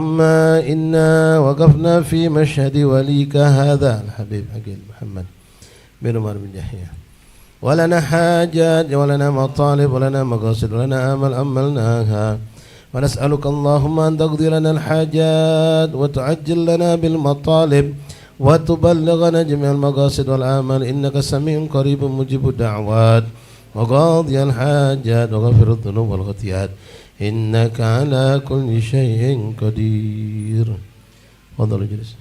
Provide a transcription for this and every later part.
ما إنا وقفنا في مشهد وليك هذا الحبيب عقيل محمد بن عمر بن يحيى ولنا حاجات ولنا مطالب ولنا مقاصد ولنا آمال أملناها ونسألك اللهم أن تقضي لنا الحاجات وتعجل لنا بالمطالب وتبلغنا جميع المقاصد والآمال إنك سميع قريب مجيب الدعوات وقاضي الحاجات وغفر الذنوب والخطيئات إنك على كل شيء قدير. تفضل اجلس.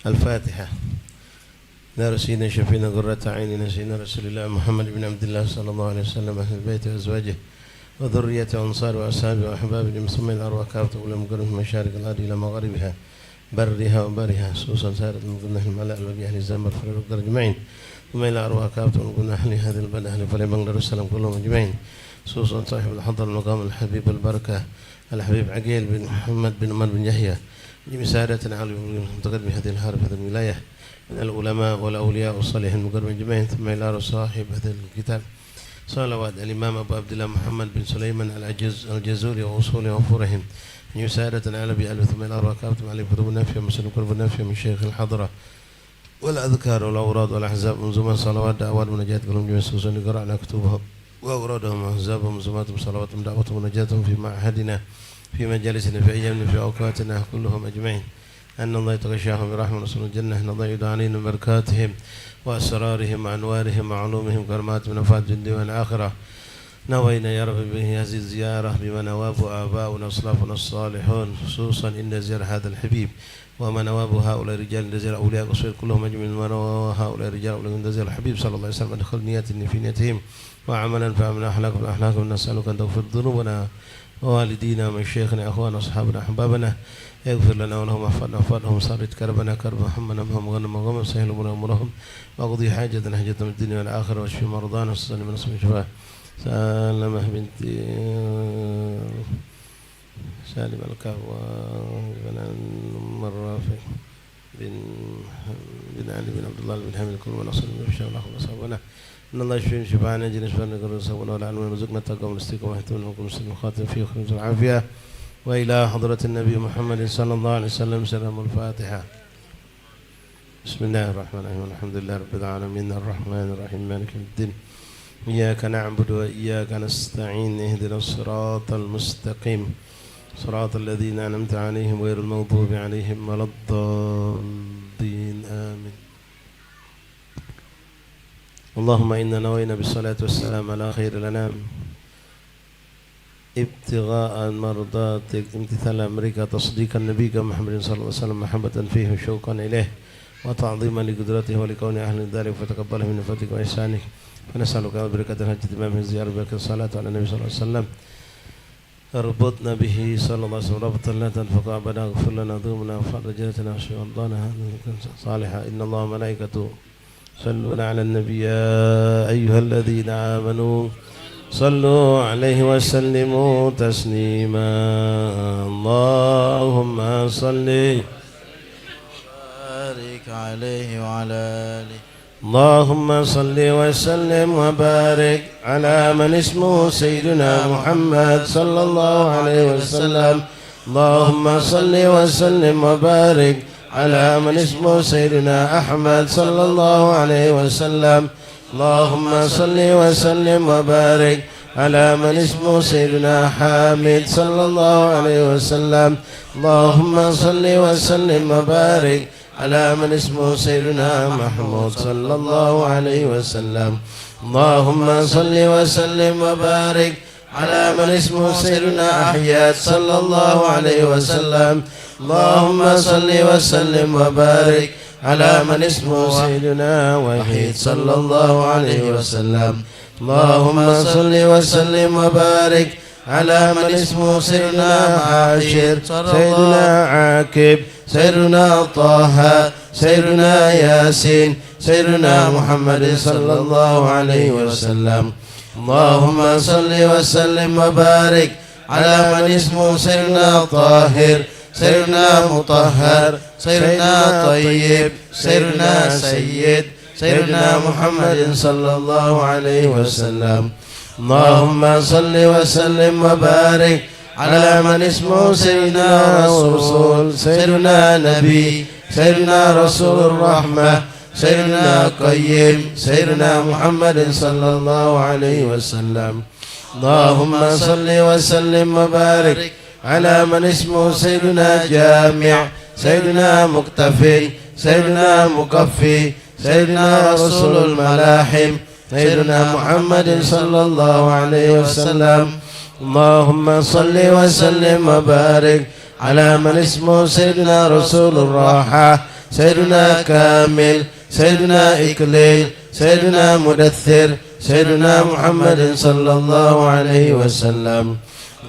الفاتحة. نرسينا شفينا قرة عيننا سيدنا رسول الله محمد بن عبد الله صلى الله عليه وسلم أهل البيت وأزواجه وذرية وأنصار وأصحابه وأحبابه ثم الأرواح كافة ولم من مشارق الأرض إلى مغاربها برها وبرها خصوصا سائر المقنة الملأ وبأهل الزمر فلنقدر أجمعين ثم إلى أرواح كافة ولم أهل هذه البلد أهل فليبن السلام كلهم أجمعين خصوصا صاحب الحضر المقام الحبيب البركة الحبيب عقيل بن محمد بن عمر بن يحيى بمساعدة على المتقدم بهذه الحرب هذه الولاية من العلماء والأولياء والصالحين المقربين جميعا ثم إلى صاحب هذا الكتاب صلوات الإمام أبو عبد الله محمد بن سليمان الجزوري وأصوله وفورهم بمساعدة على بألف ثم إلى ركابة علي كتب النافية مسلم كتب النافية من شيخ الحضرة والأذكار والأوراد والأحزاب منظومة صلوات دعوات مناجات كلهم جميع سوسن قرأنا كتبهم وأورادهم وأحزابهم منظوماتهم صلواتهم دعوتهم مناجاتهم في معهدنا في مجالسنا في أيامنا في أوقاتنا كلهم أجمعين أن الله يتغشاهم برحمة رسول الجنة أن الله يدعى علينا بركاتهم وأسرارهم وأنوارهم وعلومهم كرمات من أفات الدنيا والآخرة نوينا يا رب به هذه الزيارة بما نواب آباؤنا وأسلافنا الصالحون خصوصا إن زيارة هذا الحبيب وما نواب هؤلاء الرجال نزل أولياء قصير كلهم أجمعين وما نواب هؤلاء الرجال أولياء نزل الحبيب صلى الله عليه وسلم أدخل نيات في نيتهم وعملا فعملا أحلاكم نسألك أن تغفر ذنوبنا ووالدينا ومشايخنا أخوانا أصحابنا أحبابنا اغفر لنا ولهم واحفظهم صارت كربنا كرب همنا هم غنم غم سهل أمورهم واقضي حاجة حاجة من الدنيا والآخرة واشفي مرضانا وصلي من اسم شفاء سالمة بنت سالم الكهوة بن الرافع بن علي بن عبد الله بن حميد كل ونصر بن شاء الله وصحبنا إن الله يشفيهم شفاعنا جل شفاعنا قرر سبحانه وتعالى ورزقنا التقوى والاستقامة واحتمال ونكون مسلمين خاتم فيه وخير العافية وإلى حضرة النبي محمد صلى الله عليه وسلم سلام الفاتحة. بسم الله الرحمن الرحيم الحمد لله رب العالمين الرحمن الرحيم مالك يوم الدين إياك نعبد وإياك نستعين اهدنا الصراط المستقيم صراط الذين أنعمت عليهم غير المغضوب عليهم ولا الضالين آمين. اللهم إنا نوينا بالصلاة والسلام على خير الأنام ابتغاء مرضاتك امتثال أمرك تصديق النبي محمد صلى الله عليه وسلم محبة فيه وشوقا إليه وتعظيما لقدرته ولكون أهل ذلك فتقبله من فضلك وإحسانك فنسألك بركة الحج تمام الزيارة بركة الصلاة على النبي صلى الله عليه وسلم اربطنا به صلى الله عليه وسلم ربطا لا تنفق أبدا اغفر لنا ذنوبنا وفرج رجلتنا واشف مرضانا صالحا إن الله وملائكته صلوا على النبي يا أيها الذين آمنوا صلوا عليه وسلموا تسليما اللهم صل وبارك عليه وعلى آله اللهم صل وسلم وبارك على من اسمه سيدنا محمد صلى الله عليه وسلم اللهم صل وسلم وبارك على من اسمه سيدنا أحمد صلى الله عليه وسلم اللهم صل وسلم وبارك على من اسمه سيدنا حامد صلى الله عليه وسلم اللهم صل وسلم وبارك على من اسمه سيدنا محمود صلى الله عليه وسلم اللهم صل وسلم وبارك على من اسمه سيدنا أحياد صلى الله عليه وسلم اللهم صل وسلم وبارك على من اسمه سيدنا وحيد صلى الله عليه وسلم اللهم صل وسلم وبارك على من اسمه سيدنا عاشر سيدنا عاكب سيدنا طه سيدنا ياسين سيدنا محمد صلى الله عليه وسلم. اللهم صل وسلم وبارك على من اسمه سيدنا طاهر سيدنا مطهر سيدنا طيب سيدنا سيد سيدنا محمد صلى الله عليه وسلم. اللهم صل وسلم وبارك على من اسمه سيدنا رسول سيدنا نبي سيدنا رسول الرحمة سيدنا قيم سيدنا محمد صلى الله عليه وسلم. اللهم صل وسلم وبارك على من اسمه سيدنا جامع سيدنا مكتفي سيدنا مكفي سيدنا رسول الملاحم سيدنا محمد صلى الله عليه وسلم. اللهم صل وسلم وبارك على من اسمه سيدنا رسول الراحة سيدنا كامل سيدنا إكليل سيدنا مدثر سيدنا محمد صلى الله عليه وسلم.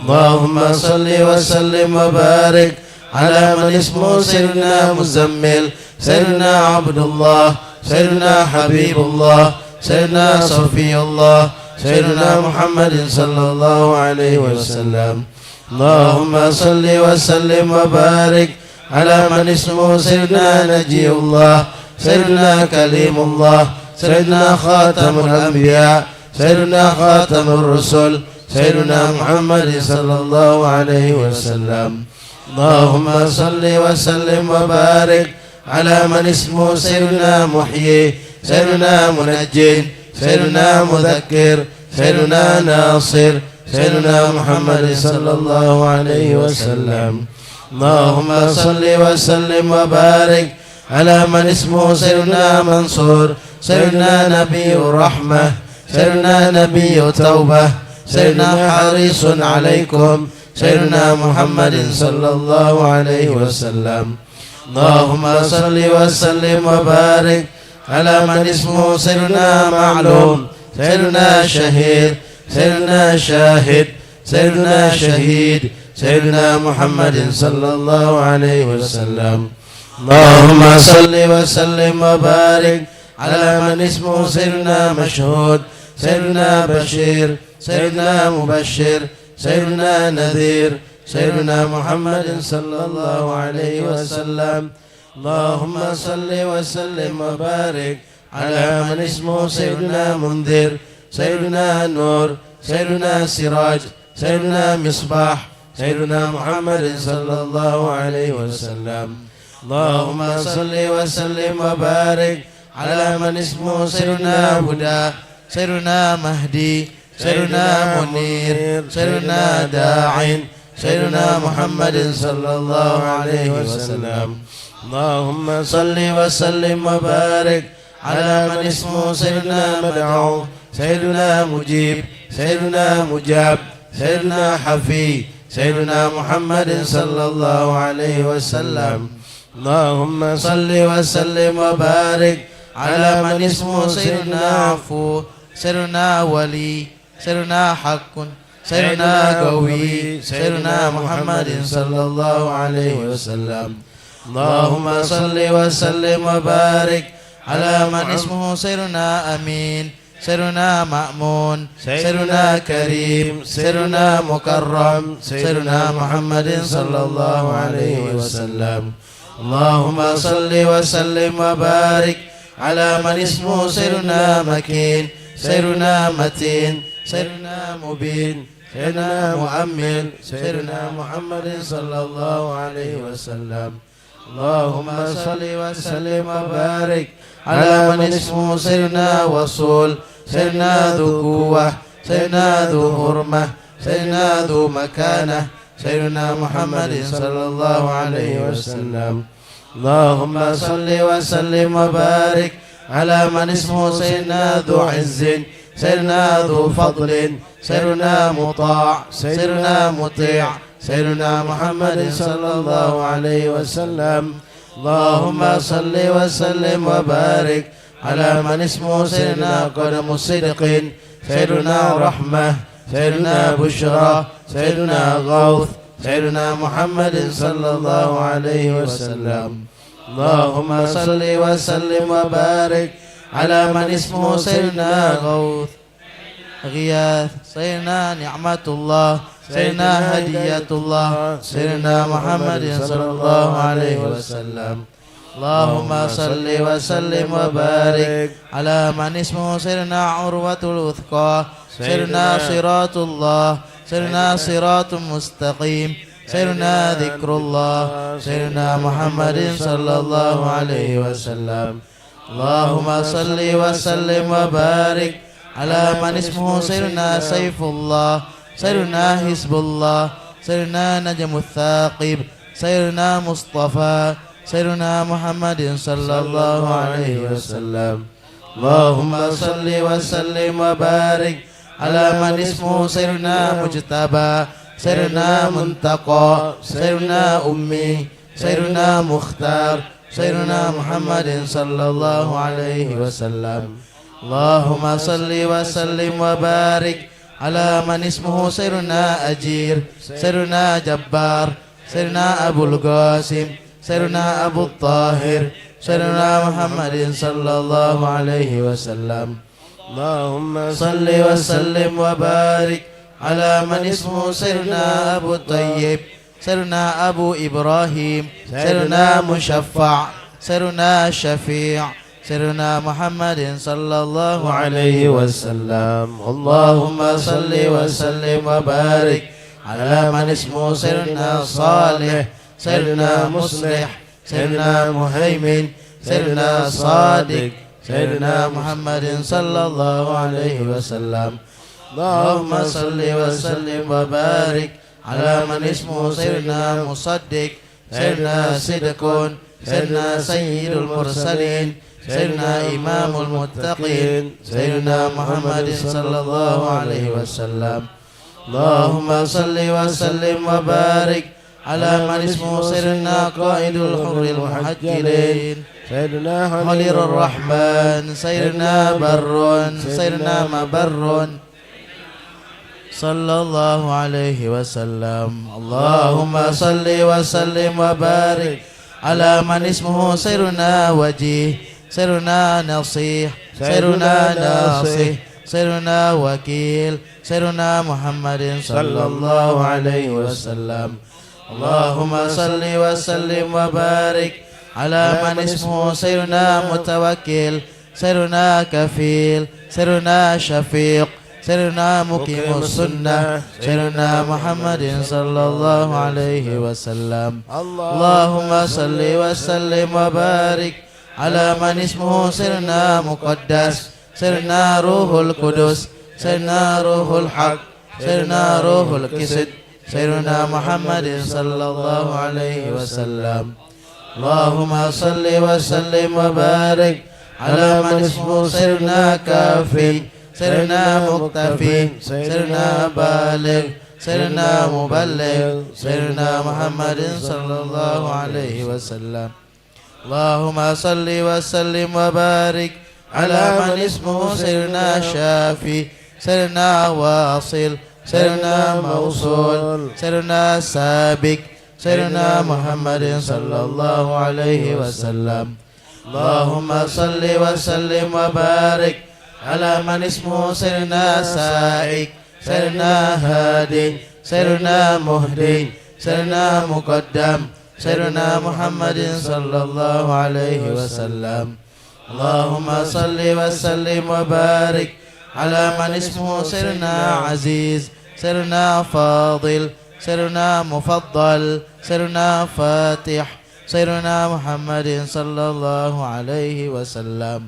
اللهم صل وسلم وبارك على من اسمه سيدنا مزمل سيدنا عبد الله سيدنا حبيب الله سيدنا صفي الله سيدنا محمد صلى الله عليه وسلم. اللهم صل وسلم وبارك على من اسمه سيدنا نجي الله سيدنا كليم الله سيدنا خاتم الأنبياء سيدنا خاتم الرسل سيدنا محمد صلى الله عليه وسلم. اللهم صل وسلم وبارك على من اسمه سيدنا محيي سيدنا منجي سيدنا مذكر سيدنا ناصر سيدنا محمد صلى الله عليه وسلم. اللهم صل وسلم وبارك على من اسمه سيدنا منصور سيدنا نبي الرحمة سيدنا نبي التوبة سيدنا حريص عليكم سيدنا محمد صلى الله عليه وسلم. اللهم صل وسلم وبارك على من اسمه سيدنا معلوم سيدنا شهيد سيدنا شاهد سيدنا شهيد سيدنا محمد صلى الله عليه وسلم. اللهم صل وسلم وبارك على من اسمه سيدنا مشهود سيدنا بشير سيدنا مبشر سيدنا نذير سيدنا محمد صلى الله عليه وسلم. اللهم صل وسلم وبارك على من اسمه سيدنا منذر سيدنا نور سيدنا سراج سيدنا مصباح سيدنا محمد صلى الله عليه وسلم. اللهم صل وسلم وبارك على من اسمه سيدنا هدى سيدنا مهدي سيدنا منير سيدنا داع سيدنا محمد صلى الله عليه وسلم. اللهم صل وسلم وبارك على من اسمه سيدنا مدعو سيدنا مجيب سيدنا مجاب سيدنا حفي سيدنا محمد صلى الله عليه وسلم. اللهم صل وسلم وبارك على من اسمه سيدنا عفو سيدنا ولي سيدنا حق سيدنا قوي سيدنا محمد صلى الله عليه وسلم. اللهم صل وسلم وبارك على من اسمه سيدنا أمين سيدنا مأمون سيدنا كريم سيدنا مكرم سيدنا محمد صلى الله عليه وسلم. اللهم صل وسلم وبارك على من اسمه سيدنا مكين سيدنا متين سيدنا مبين سيدنا مؤمن سيدنا محمد صلى الله عليه وسلم. اللهم صل وسلم وبارك على من اسمه سيدنا وصول سيدنا ذو قوة سيدنا ذو حرمة سيدنا ذو مكانة سيدنا محمد صلى الله عليه وسلم. اللهم صل وسلم وبارك على من اسمه سيدنا ذو عز سيدنا ذو فضل سيدنا مطاع سيدنا مطيع سيدنا محمد صلى الله عليه وسلم. اللهم صل وسلم وبارك على من اسمه سيدنا قدم الصدق سيدنا رحمة سيدنا بشرى سيدنا غوث سيدنا محمد صلى الله عليه وسلم. اللهم صل وسلم وبارك على من اسمه سيدنا غوث غياث سيدنا نعمة الله سيدنا هدية الله سيدنا محمد صلى الله عليه وسلم اللهم صل وسلم وبارك على من اسمه سيدنا عروة الوثقى سيدنا صراط الله سيدنا صراط مستقيم سيدنا ذكر الله سيدنا محمد صلى الله عليه وسلم اللهم صل وسلم وبارك على من اسمه سيدنا سيف الله سيدنا حزب الله سيدنا نجم الثاقب سيدنا مصطفى سيدنا محمد صلى الله عليه وسلم اللهم صل وسلم وبارك على من اسمه سيدنا مجتبى سيدنا منتقى سيدنا أمي سيدنا مختار سيدنا محمد صلى الله عليه وسلم اللهم صل وسلم وبارك على من اسمه سيدنا أجير سيدنا جبار سيدنا أبو القاسم سيدنا أبو الطاهر سيدنا محمد صلى الله عليه وسلم اللهم صل وسلم وبارك على من اسمه سيدنا أبو الطيب سيدنا أبو إبراهيم سيدنا مشفع سيدنا شفيع سيدنا محمد صلى الله عليه وسلم اللهم صل وسلم وبارك على من اسمه سيدنا صالح سيدنا مصلح سيدنا مهيمن سيدنا صادق سيدنا محمد صلى الله عليه وسلم اللهم صل وسلم وبارك على من اسمه سيدنا مصدق سيدنا صدق سيدنا سيد المرسلين سيدنا إمام المتقين سيدنا محمد صلى الله عليه وسلم اللهم صل وسلم وبارك على من اسمه سيدنا قائد الحر المحجلين سيدنا خليل الرحمن سيدنا بر سيدنا مبر صلى الله عليه وسلم اللهم صل وسلم وبارك على من اسمه سيدنا وجيه سيدنا نصيح سيدنا ناصح سيدنا وكيل سيدنا محمد صلى الله عليه وسلم اللهم صل وسلم وبارك على من اسمه سيدنا متوكل سيدنا كفيل سيدنا شفيق سيدنا مقيم السنة سيدنا محمد صلى الله عليه وسلم اللهم صل وسلم وبارك على من اسمه سيدنا مقدس سيدنا روح القدس سيدنا روح الحق سيدنا روح الكسد سيدنا محمد صلى الله عليه وسلم اللهم صل وسلم وبارك على من اسمه سيدنا كافي سيدنا مكتفي سيدنا بالغ سيدنا مبلغ سيدنا محمد صلى الله عليه وسلم اللهم صل وسلم وبارك على من اسمه سيدنا شافي سيدنا واصل سيدنا موصول سيدنا سابق سيدنا محمد صلى الله عليه وسلم اللهم صل وسلم وبارك على من اسمه سيدنا سائق سيدنا هادي سيدنا مهدي سيدنا مقدم سيدنا محمد صلى الله عليه وسلم اللهم صل وسلم وبارك على من اسمه سيدنا عزيز سيدنا فاضل سيدنا مفضل سيدنا فاتح سيدنا محمد صلى الله عليه وسلم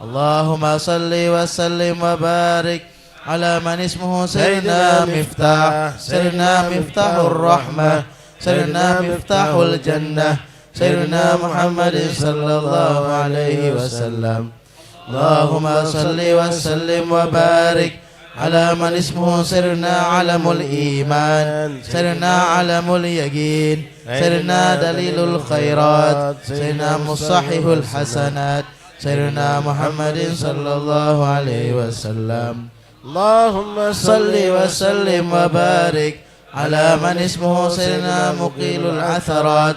اللهم صل وسلم وبارك على من اسمه سيدنا مفتاح سيدنا مفتاح الرحمة سيدنا مفتاح الجنة سيدنا محمد صلى الله عليه وسلم اللهم صل وسلم وبارك على من اسمه سيدنا علم الإيمان سيدنا علم اليقين سيدنا دليل الخيرات سيدنا مصحح الحسنات سيدنا محمد صلى الله عليه وسلم اللهم صل وسلم وبارك على من اسمه سيدنا مقيل العثرات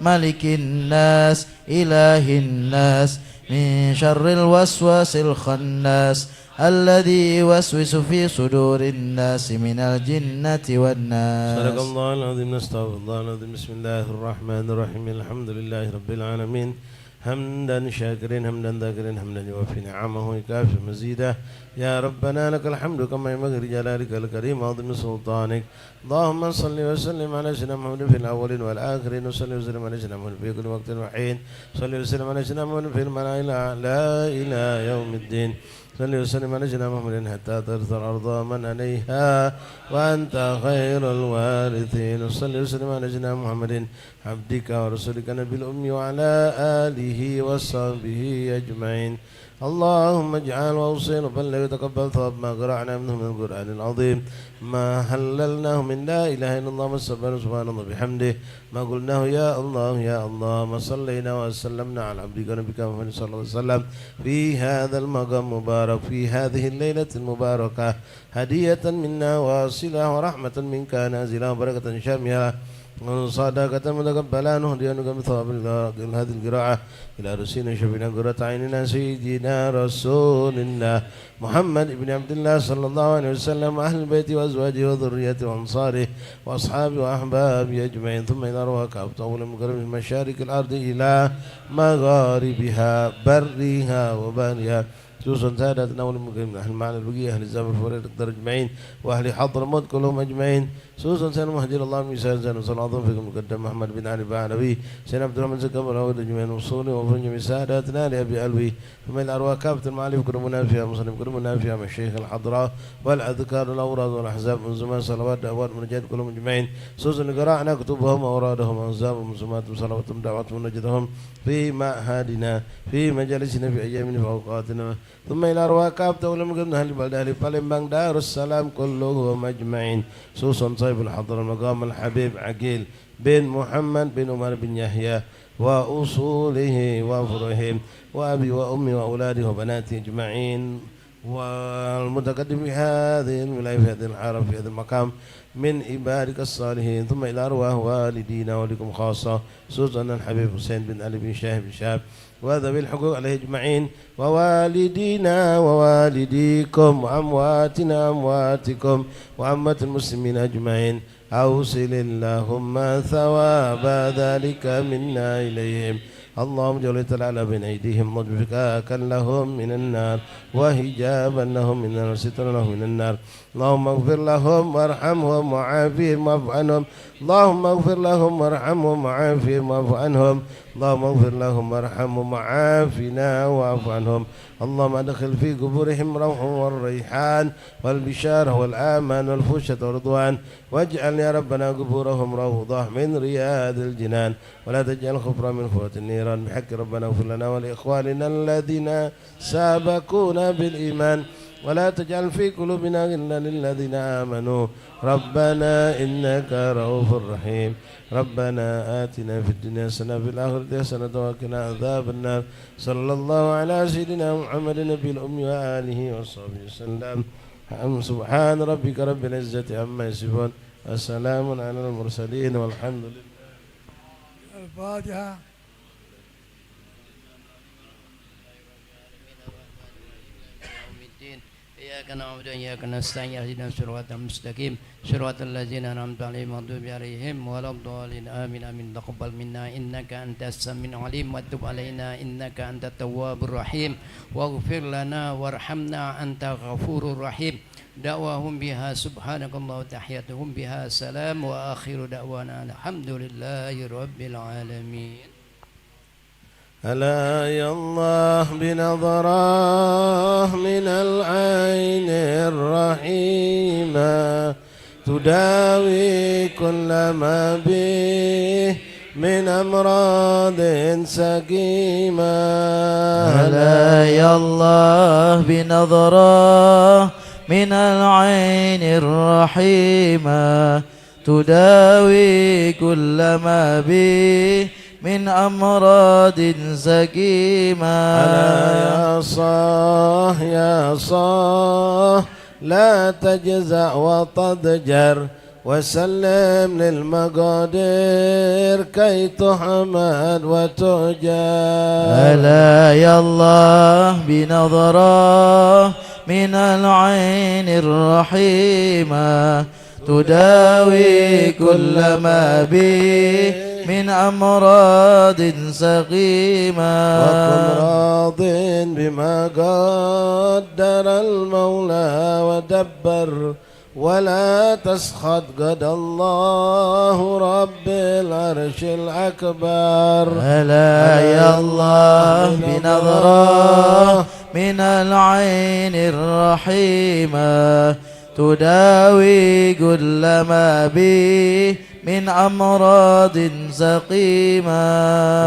ملك الناس إله الناس من شر الوسواس الخناس الذي يوسوس في صدور الناس من الجنة والناس. صدق الله العظيم. نستغفر الله العظيم. بسم الله الرحمن الرحيم. الحمد لله رب العالمين حمدا شاكرين حمدا ذاكرين حمدا يوفي نعمه ويكافئ مزيده. يا ربنا لك الحمد كما ينبغي لجلالك الكريم وعظيم سلطانك. اللهم صل وسلم على سيدنا محمد في الاولين والاخرين وصل وسلم على سيدنا محمد في كل وقت وحين. صل وسلم على سيدنا محمد في الملائكه لا الى يوم الدين. صل وسلم على سيدنا محمد حتى ترث الارض من عليها وانت خير الوارثين. صل وسلم على سيدنا محمد عبدك ورسولك نبي الامي وعلى اله وصحبه اجمعين. اللهم اجعل واوصل وبلغ وتقبل ثواب ما قرأنا منه من القرآن العظيم، ما هللناه من لا إله إلا الله والسبحان سبحان الله بحمده، ما قلناه يا الله يا الله، ما صلينا وسلمنا على عبدك ونبيك محمد صلى الله عليه وسلم في هذا المقام المبارك في هذه الليلة المباركة، هدية منا واصلة ورحمة منك نازلة وبركة شاملة صدقة متقبلة نهدي بثواب هذه القراءة إلى رسولنا شفينا قرة عيننا سيدنا رسول الله محمد بن عبد الله صلى الله عليه وسلم أهل البيت وأزواجه وذريته وأنصاره وأصحابه وأحبابه أجمعين، ثم إلى أرواح أبطال المكرم من مشارق الأرض إلى مغاربها برها وبارها، خصوصا سادتنا والمكرمين أهل المعنى البقية أهل الزمن الفريق أجمعين وأهل حضرموت كلهم أجمعين، خصوصا سيدنا مهدي الله ميسان سيدنا صلى الله عليه وسلم مقدم محمد بن علي بعلوي سيدنا عبد الرحمن زكام الأول أجمعين وصولي وفرنج من سادتنا لأبي ألوي، ثم إلى أرواح كافة المعالي كرمنا فيها مصنف كرمنا فيها من الشيخ الحضراء والأذكار والأوراد والأحزاب من زمان صلوات دعوات منجات كلهم أجمعين، خصوصا قرأنا كتبهم وأورادهم وأنزابهم وصماتهم صلواتهم دعواتهم ونجدهم في معهدنا في مجالسنا في أيامنا في أوقاتنا، ثم إلى أرواح كافة ولم أهل البلد أهل بالمبان دار السلام كلهم أجمعين، خصوصا صاحب الحضر المقام الحبيب عقيل بن محمد بن عمر بن يحيى وأصوله وفرهم وأبي وأمي وأولادي وبناتي أجمعين، والمتقدم في هذه الولاية في هذه الحارة في هذا المقام من عبادك الصالحين، ثم إلى أرواح والدينا ولكم خاصة خصوصا الحبيب حسين بن علي بن شاه بن شاب وذوي الحقوق عليه أجمعين، ووالدينا ووالديكم وأمواتنا أمواتكم وعامة المسلمين أجمعين، أوصل اللهم ثواب ذلك منا إليهم، اللهم جل تعالى بين أيديهم مدفكاكا لهم من النار وحجابا لهم من النار سترا لهم من النار، اللهم اغفر لهم وارحمهم وعافهم واعف عنهم، اللهم اغفر لهم وارحمهم وعافهم واعف عنهم، اللهم اغفر لهم وارحمهم وعافنا واعف عنهم، اللهم ادخل في قبورهم روح والريحان والبشارة والآمان والفوشة والرضوان، واجعل يا ربنا قبورهم روضة من رياض الجنان، ولا تجعل خفرا من خفرة النيران، بحق ربنا اغفر لنا ولإخواننا الذين سابقونا بالإيمان، ولا تجعل في قلوبنا غلا للذين آمنوا، ربنا إنك رؤوف رحيم، ربنا آتنا في الدنيا حسنة وفي الآخرة حسنة وقنا عذاب النار، صلى الله على سيدنا محمد النبي الأمي وآله وصحبه وسلم، سبحان ربك رب العزة عما يصفون وسلام على المرسلين والحمد لله. الفاتحة. إياك نعبد وإياك نستعين اهدنا الصراط المستقيم صراط الذين أنعمت عليهم غير المغضوب عليهم ولا الضالين آمين آمين. تقبل منا إنك أنت السميع العليم وتب علينا إنك أنت التواب الرحيم واغفر لنا وارحمنا أنت غفور رحيم. دعواهم بها سبحانك الله وتحياتهم بها سلام وآخر دعوانا الحمد لله رب العالمين. ألا يا الله بنظرة من العين الرحيمة تداوي كل ما به من أمراض سقيمة. ألا يا الله بنظرة من العين الرحيمة تداوي كل ما به من أمراض سقيمة. ألا يا صاح لا تجزع وتضجر وسلم للمقادير كي تحمد وتجاد. ألا يا الله بنظرة من العين الرحيمة تداوي كل ما بي من أمراض سقيمة. وكن راض بما قدر المولى ودبر ولا تسخط قد الله رب العرش الأكبر. ألا يا الله بنظرة من العين الرحيمة تداوي كل ما بي من أمراض سقيمة.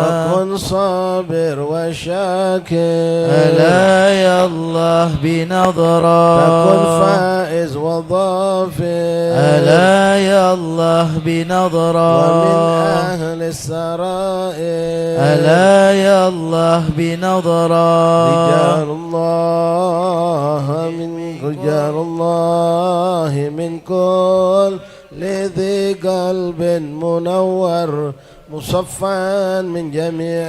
وكن صابر وشاكر. ألا يا الله بنظرة تكن فائز وظافر. ألا يا الله بنظرة ومن أهل السرائر. ألا يا الله بنظرة رجال الله من كل لذي قلب منور مصفى من جميع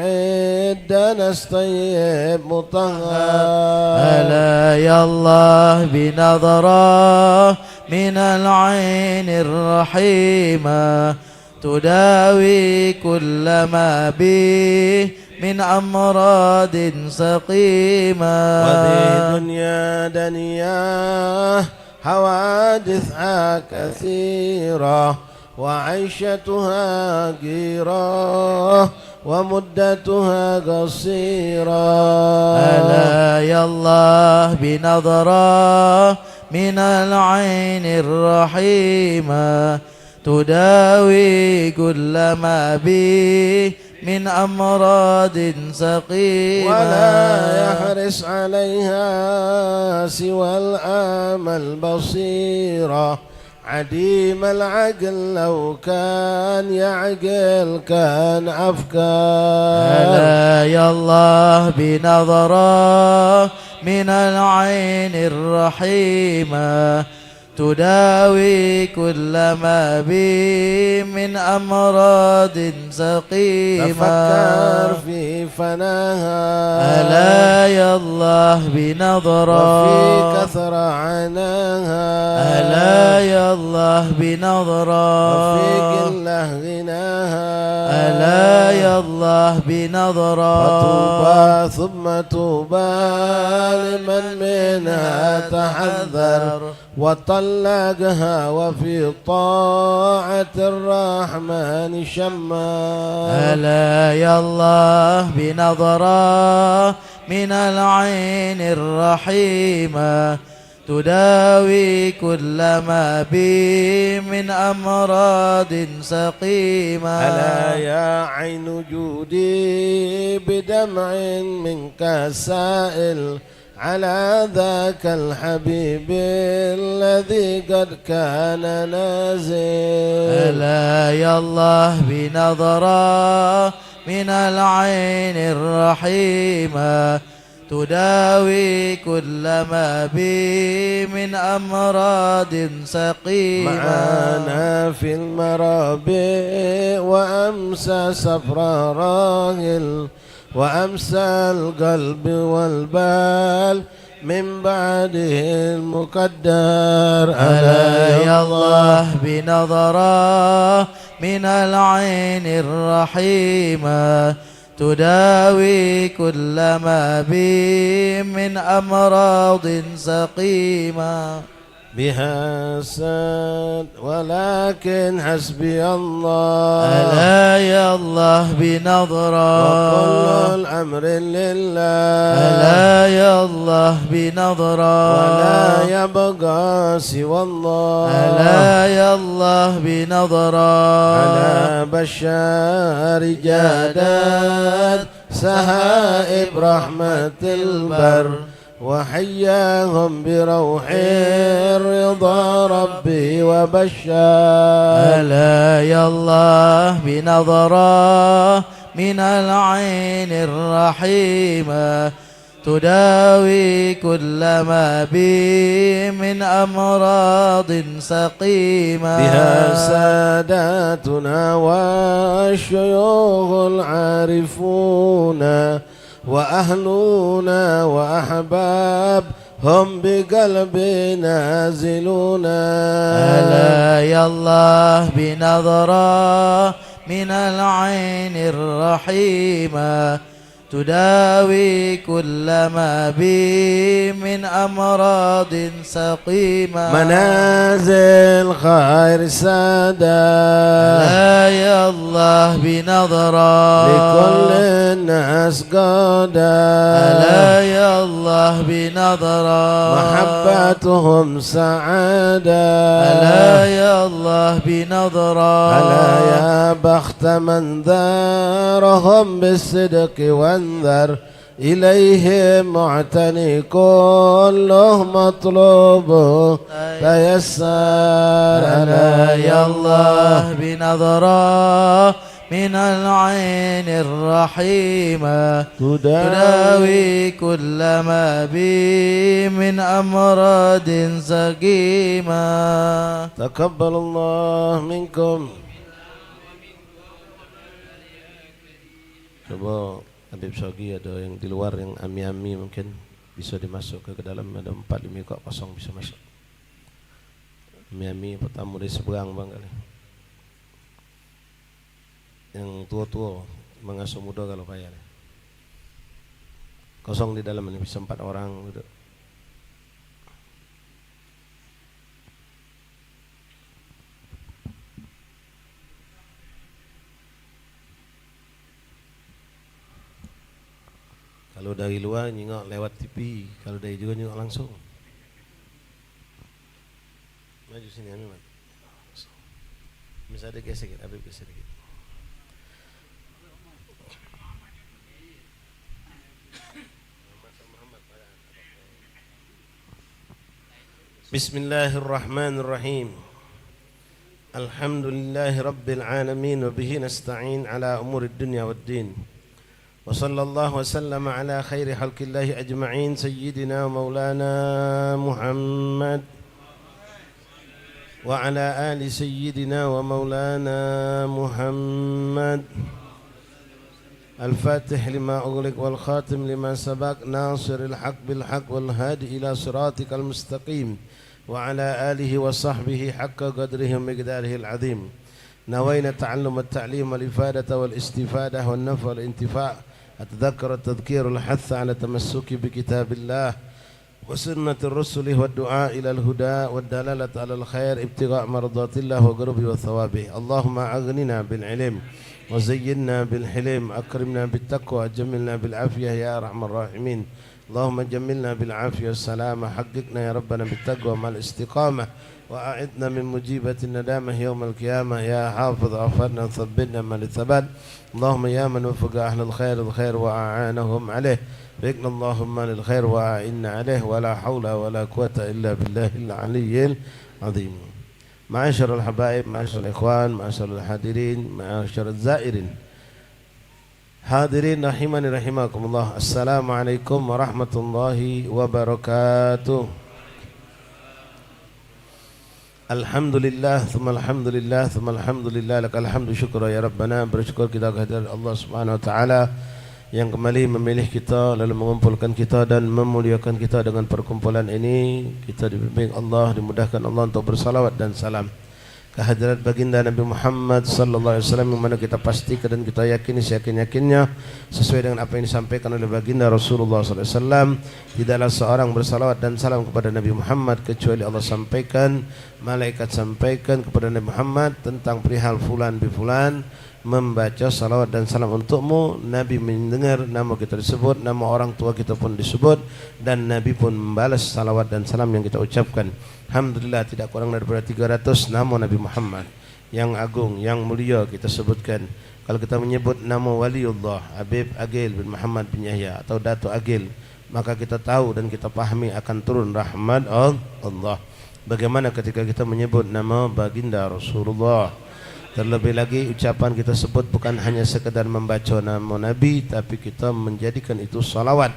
الدنس طيب مطهر. ألا يا الله بنظرة من العين الرحيمة تداوي كل ما بي من أمراض سقيمة. وذي دنيا دنياه حوادثها كثيرة وعيشتها قيرة ومدتها قصيرة. ألا يا الله بنظرة من العين الرحيمة تداوي كل ما بي من أمراض سقيمة. ولا يحرص عليها سوى الأعمى البصيرة عديم العقل لو كان يعقل كان أفكار. ألا يا الله بنظرة من العين الرحيمة تداوي كل ما بي من أمراض سقيمة. تفكر في فناها. ألا يا الله بنظرة وفي كثر عناها. ألا يا الله بنظرة وفي قلة غناها. ألا يا الله بنظرة وطوبى ثم طوبى لمن منها تحذر وطلقها وفي طاعة الرحمن شمّا. ألا يا الله بنظرة من العين الرحيمة تداوي كل ما بي من أمراض سقيمة. ألا يا عين جودي بدمع منك سائل على ذاك الحبيب الذي قد كان نازل. ألا يا الله بنظرة من العين الرحيمة تداوي كل ما بي من أمراض سقيمة. معانا في المرابع وأمسى سفر راهل وأمسى القلب والبال من بعده المقدر. ألا يا الله بنظرة من العين الرحيمة تداوي كل ما بي من أمراض سقيمة. بها ساد ولكن حسبي الله. ألا يا الله بنظرة وكل الأمر لله. ألا يا الله بنظرة ولا يبقى سوى الله. ألا يا الله بنظرة على بشار جادات سهائب رحمة البر وحياهم بروح رضا ربي وبشار. ألا يا الله بنظرة من العين الرحيمة تداوي كل ما بي من أمراض سقيمة بها ساداتنا والشيوخ العارفون وأهلنا وأحباب هم بقلب نازلون. ألا يا الله بنظرة من العين الرحيمة تداوي كل ما بي من أمراض سقيمة. منازل خير سادة لا يا الله بنظرة لكل الناس قادة. ألا يا الله بنظرة محبتهم سعادة. ألا يا الله بنظرة ألا يا بخت من ذارهم بالصدق وانذر إليهم معتني كله مطلوب تيسر. ألا يا الله بنظرة من العين الرحيمة تداوي كل ما بي من أمراض سقيمة. تقبل الله منكم. Coba Habib Shogi ada yang di luar yang ami-ami mungkin bisa dimasuk ke dalam, ada 4-5 kok kosong bisa masuk. Ami-ami pertama dari seberang bang kali. Yang tua-tua mengasuh muda kalau payah. Kosong di dalam ini bisa 4 orang duduk. Kalau dari luar nyengok lewat TV, kalau dari juga nyengok langsung. Maju sini Ami Mat. Bisa ada geser sedikit, Habib geser sedikit. Bismillahirrahmanirrahim. Alhamdulillahi rabbil alamin wa bihi nasta'in ala umurid dunya waddin. وصلى الله وسلم على خير خلق الله أجمعين سيدنا ومولانا محمد وعلى آل سيدنا ومولانا محمد الفاتح لما أغلق والخاتم لما سبق ناصر الحق بالحق والهادي إلى صراطك المستقيم وعلى آله وصحبه حق قدره ومقداره العظيم. نوينا تعلم التعليم والإفادة والاستفادة والنفع والانتفاع. أتذكر التذكير الحث على التمسك بكتاب الله وسنة الرسل والدعاء إلى الهدى والدلالة على الخير ابتغاء مرضات الله وقربه وثوابه. اللهم أغننا بالعلم وزينا بالحلم أكرمنا بالتقوى جملنا بالعافية يا أرحم الراحمين. اللهم جملنا بالعافية والسلامة حققنا يا ربنا بالتقوى مع الاستقامة وأعدنا من مجيبة الندامة يوم القيامة يا حافظ عفرنا ثبتنا من الثبات. اللهم يا من وفق أهل الخير وأعانهم عليه بإذن اللهم للخير وأعنا عليه ولا حول ولا قوة إلا بالله العلي العظيم. معاشر الحبائب معاشر الإخوان معاشر الحاضرين معاشر الزائرين حاضرين رحمني رحمكم الله. السلام عليكم ورحمة الله وبركاته. Alhamdulillah, thumma alhamdulillah, thumma alhamdulillah, lakal hamdu syukur ya Rabbana. Bersyukur kita kehadirat Allah Subhanahu wa taala yang kembali memilih kita lalu mengumpulkan kita dan memuliakan kita dengan perkumpulan ini. Kita dibimbing Allah, dimudahkan Allah untuk bersalawat dan salam kehadirat baginda Nabi Muhammad sallallahu alaihi wasallam yang mana kita pastikan dan kita yakini seyakin-yakinnya sesuai dengan apa yang disampaikan oleh baginda Rasulullah sallallahu alaihi wasallam. Tidaklah seorang bersalawat dan salam kepada Nabi Muhammad kecuali Allah sampaikan, malaikat sampaikan kepada Nabi Muhammad tentang perihal fulan bi fulan membaca salawat dan salam untukmu. Nabi mendengar nama kita disebut, nama orang tua kita pun disebut, dan Nabi pun membalas salawat dan salam yang kita ucapkan. Alhamdulillah tidak kurang daripada 300 nama Nabi Muhammad yang agung, yang mulia kita sebutkan. Kalau kita menyebut nama Waliullah Habib Agil bin Muhammad bin Yahya atau Dato' Agil, maka kita tahu dan kita pahami akan turun rahmat Allah. Bagaimana ketika kita menyebut nama baginda Rasulullah? Terlebih lagi ucapan kita sebut bukan hanya sekedar membaca nama Nabi, tapi kita menjadikan itu salawat.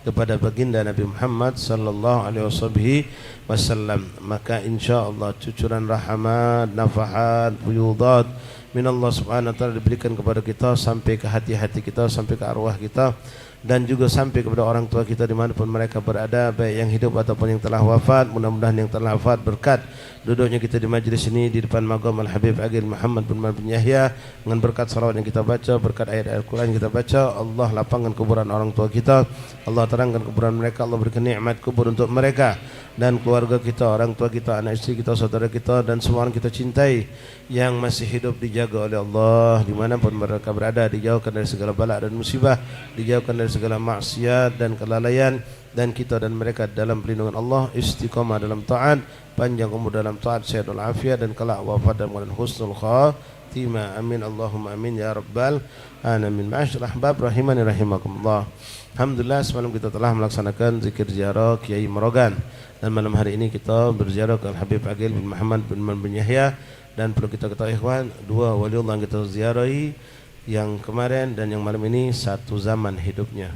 kepada baginda Nabi Muhammad sallallahu alaihi wasallam, maka insyaallah cucuran rahmat, nafahat, fuyudat min Allah subhanahu wa ta'ala diberikan kepada kita sampai ke hati-hati kita, sampai ke arwah kita, dan juga sampai kepada orang tua kita dimanapun mereka berada, baik yang hidup ataupun yang telah wafat. Mudah-mudahan yang telah wafat berkat duduknya kita di majlis ini di depan maqam Al-Habib Agil Muhammad bin Yahya, dengan berkat salawat yang kita baca, berkat ayat-ayat Al-Quran yang kita baca, Allah lapangkan kuburan orang tua kita, Allah terangkan kuburan mereka, Allah berikan nikmat kubur untuk mereka dan keluarga kita, orang tua kita, anak istri kita, saudara kita, dan semua orang kita cintai yang masih hidup dijaga oleh Allah dimanapun mereka berada, dijauhkan dari segala bala dan musibah, dijauhkan dari segala maksiat dan kelalaian, dan kita dan mereka dalam perlindungan Allah, istiqamah dalam taat, panjang umur dalam taat, sehat walafiat, dan kelak wafat dalam husnul khatimah. Amin Allahumma amin ya rabbal alamin. Ma'asyiral ahbab rahimani rahimakumullah. Alhamdulillah semalam kita telah melaksanakan zikir ziarah Kiai Merogan, dan malam hari ini kita berziarah ke Al-Habib Agil bin Muhammad bin Yahya. Dan perlu kita ketahui ikhwan, dua waliullah yang kita ziarahi, yang kemarin dan yang malam ini satu zaman hidupnya,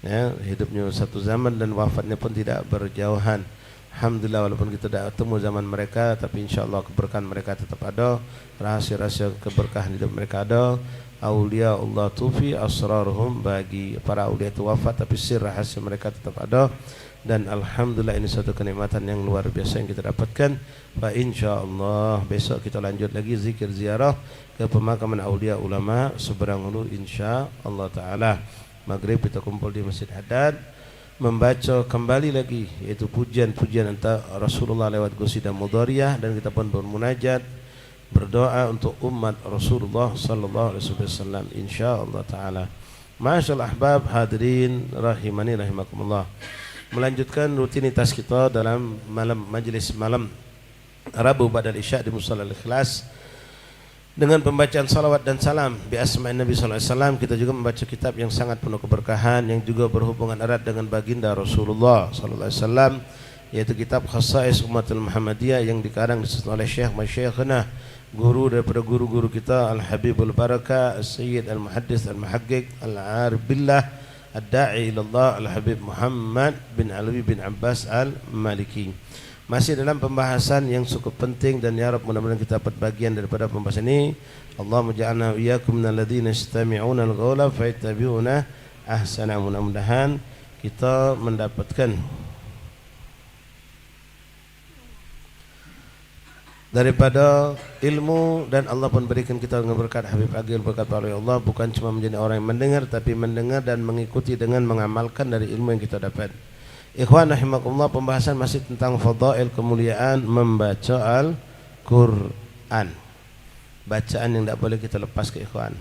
ya, hidupnya satu zaman dan wafatnya pun tidak berjauhan. Alhamdulillah, walaupun kita tidak ketemu zaman mereka, tapi insyaallah keberkahan mereka tetap ada, rahasia-rahasia keberkahan hidup mereka ada. Aulia Allah tufi asraruhum, bagi para aulia itu wafat tapi sir rahasia mereka tetap ada. Dan alhamdulillah ini satu kenikmatan yang luar biasa yang kita dapatkan. Fa insyaallah besok kita lanjut lagi zikir ziarah ke pemakaman aulia ulama seberang Hulu insyaallah taala. Maghrib kita kumpul di Masjid Haddad, membaca kembali lagi yaitu pujian-pujian antara Rasulullah lewat qasidah mudhariyah, dan kita pun bermunajat, berdoa untuk umat Rasulullah sallallahu alaihi wasallam insyaallah taala. Masyaallah ahbab hadirin rahimani rahimakumullah. Melanjutkan rutinitas kita dalam malam majlis malam Rabu ba'dal Isya di Musalla Al-Ikhlas dengan pembacaan salawat dan salam bi asma'in Nabi sallallahu alaihi wasallam. Kita juga membaca kitab yang sangat penuh keberkahan yang juga berhubungan erat dengan baginda Rasulullah sallallahu alaihi wasallam, yaitu kitab Khasais Ummatul Muhammadiyah yang dikarang disusun oleh Syekh Masyayikhna, guru daripada guru-guru kita, Al-Habibul Barakah As-Sayyid Al-Muhaddis Al-Muhaqqiq Al-Arif Billah Ad-Da'i ilallah Al-Habib Muhammad bin Alwi bin Abbas Al-Maliki. Masih dalam pembahasan yang cukup penting, dan ya Rabb mudah-mudahan kita dapat bagian daripada pembahasan ini. Allahumma ja'alna wa iyyakum minal ladzina yastami'una al-qawla fayattabi'una ahsana. Mudah-mudahan kita mendapatkan daripada ilmu, dan Allah pun berikan kita dengan berkat Habib Agil, berkat oleh Allah, bukan cuma menjadi orang yang mendengar, tapi mendengar dan mengikuti dengan mengamalkan dari ilmu yang kita dapat. Ikhwan rahimakumullah, pembahasan masih tentang fadail, kemuliaan membaca Al-Quran, bacaan yang tidak boleh kita lepas ke ikhwan.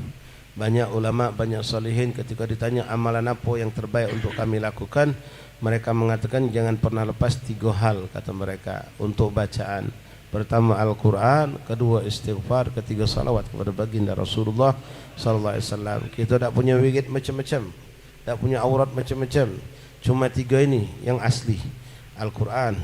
Banyak ulama, banyak salihin ketika ditanya amalan apa yang terbaik untuk kami lakukan, mereka mengatakan jangan pernah lepas tiga hal, kata mereka, untuk bacaan. Pertama Al-Quran, kedua istighfar, ketiga salawat kepada baginda Rasulullah sallallahu alaihi wasallam. Kita tak punya wirid macam-macam, tak punya aurat macam-macam, cuma tiga ini yang asli. Al-Quran,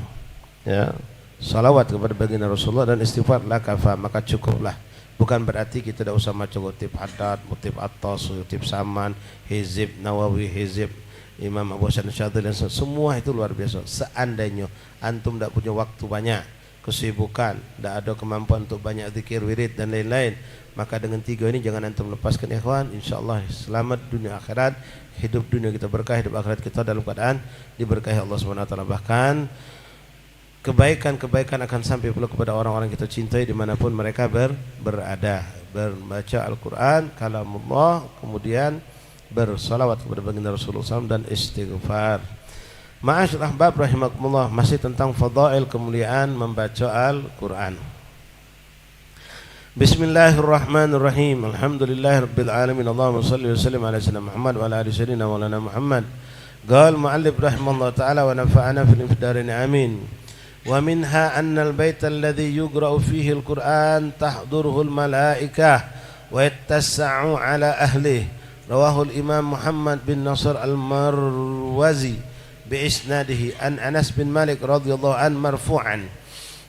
ya, salawat kepada baginda Rasulullah, dan istighfar la kafa, maka cukuplah. Bukan berarti kita tidak usah macam kutip Haddad, kutip Attas, kutip Saman, Hizib Nawawi, Hizib Imam Abu Hasan Syadzili, semua itu luar biasa. Seandainya antum tidak punya waktu banyak, kesibukan, tidak ada kemampuan untuk banyak zikir, wirid dan lain-lain, maka dengan tiga ini jangan antum lepaskan ikhwan. InsyaAllah selamat dunia akhirat, hidup dunia kita berkah, hidup akhirat kita dalam keadaan diberkahi Allah SWT. Bahkan kebaikan-kebaikan akan sampai pula kepada orang-orang kita cintai dimanapun mereka berada. Berbaca Al-Quran, kalamullah, kemudian bersalawat kepada baginda Rasulullah SAW dan istighfar. Ma'asyiral ahbab rahimakumullah, masih tentang fadail, kemuliaan membaca Al-Quran. Bismillahirrahmanirrahim. Alhamdulillahirabbil alamin. Allahumma shalli wa sallim ala sayyidina Muhammad wa ala ali sayyidina maulana Muhammad. Qala mu'allif rahimahullah ta'ala wa nafa'ana fil ifdarin amin. Wa minha anna al-bait alladhi yuqra'u fihi al-Qur'an tahduruhu al-malaikah wa yattasa'u ala ahlihi. Rawahu al-Imam Muhammad bin Nasr al-Marwazi biisnadihi an Anas bin Malik radhiyallahu an marfu'an.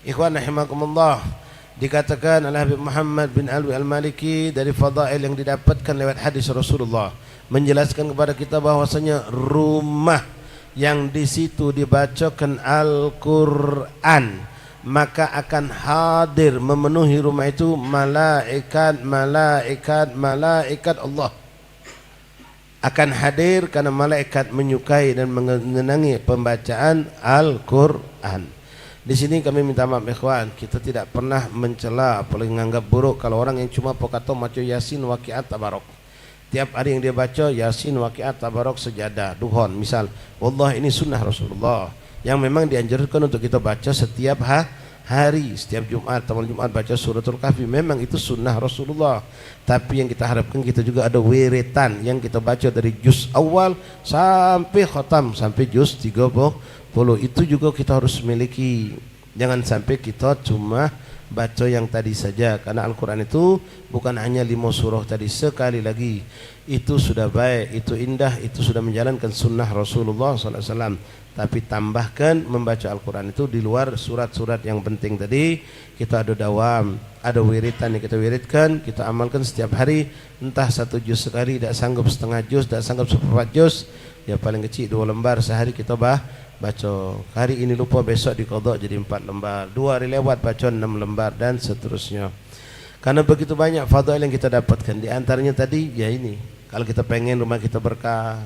Ikhwan rahimakumullah, dikatakan oleh Habib Muhammad bin Alwi Al-Maliki dari fadail yang didapatkan lewat hadis Rasulullah menjelaskan kepada kita bahwasanya rumah yang di situ dibacakan Al-Quran, maka akan hadir memenuhi rumah itu malaikat Allah. Akan hadir karena malaikat menyukai dan mengenangi pembacaan Al-Quran. Di sini kami minta maaf ikhwan, kita tidak pernah mencela apalagi menganggap buruk kalau orang yang cuma pokato maca Yasin, Waqiat, Tabarok. Tiap hari yang dia baca Yasin, Waqiat, Tabarok, Sejadah, Duhon misal. Wallah ini sunnah Rasulullah yang memang dianjurkan untuk kita baca setiap hari, setiap Jumat, malam Jumat baca suratul Kahfi. Memang itu sunnah Rasulullah. Tapi yang kita harapkan kita juga ada wiritan yang kita baca dari juz awal sampai khatam, sampai juz 30. Itu juga kita harus miliki. Jangan sampai kita cuma baca yang tadi saja, karena Al-Quran itu bukan hanya 5 surah tadi. Sekali lagi itu sudah baik, itu indah, itu sudah menjalankan sunnah Rasulullah SAW. Tapi tambahkan membaca Al-Quran itu di luar surat-surat yang penting tadi. Kita ada dawam, ada wiritan yang kita wiridkan, kita amalkan setiap hari. Entah 1 juz sekali, tidak sanggup setengah juz, tidak sanggup seperempat juz, ya paling kecil 2 lembar sehari kita baca. Hari ini lupa, besok diqadha jadi 4 lembar, 2 hari lewat baca 6 lembar dan seterusnya. Karena begitu banyak fadail yang kita dapatkan. Di antaranya tadi ya ini, kalau kita pengen rumah kita berkah,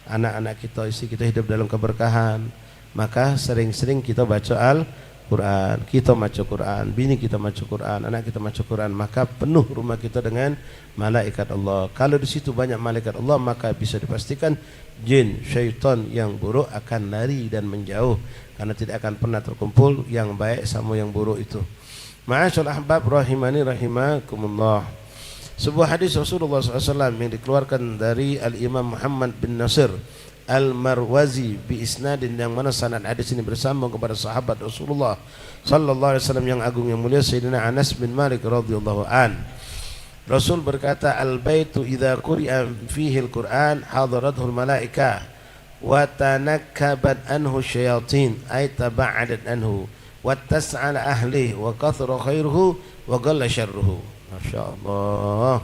anak-anak kita, istri kita hidup dalam keberkahan, maka sering-sering kita baca Al-Quran. Kita baca Quran, bini kita baca Quran, anak kita baca Quran, maka penuh rumah kita dengan malaikat Allah. Kalau di situ banyak malaikat Allah, maka bisa dipastikan jin, syaitan yang buruk akan lari dan menjauh, karena tidak akan pernah terkumpul yang baik sama yang buruk itu. Ma'asyarul ahbab rahimani rahimakumullah. Sebuah hadis Rasulullah SAW yang dikeluarkan dari Al-Imam Muhammad bin Nasir Al-Marwazi bi isnadin, yang mana sanad hadis ini bersama kepada sahabat Rasulullah sallallahu alaihi wasallam yang agung yang mulia, Sayyidina Anas bin Malik radhiyallahu an. Rasul berkata, al-baitu idza quri'a fihi al-Qur'an hadarathu al-malaika wa tanakkabat anhu syayatin ay taba'adat anhu wa tas'ala ahlihi wa kathura khairuhu wa qalla syarruhu. Masyaallah.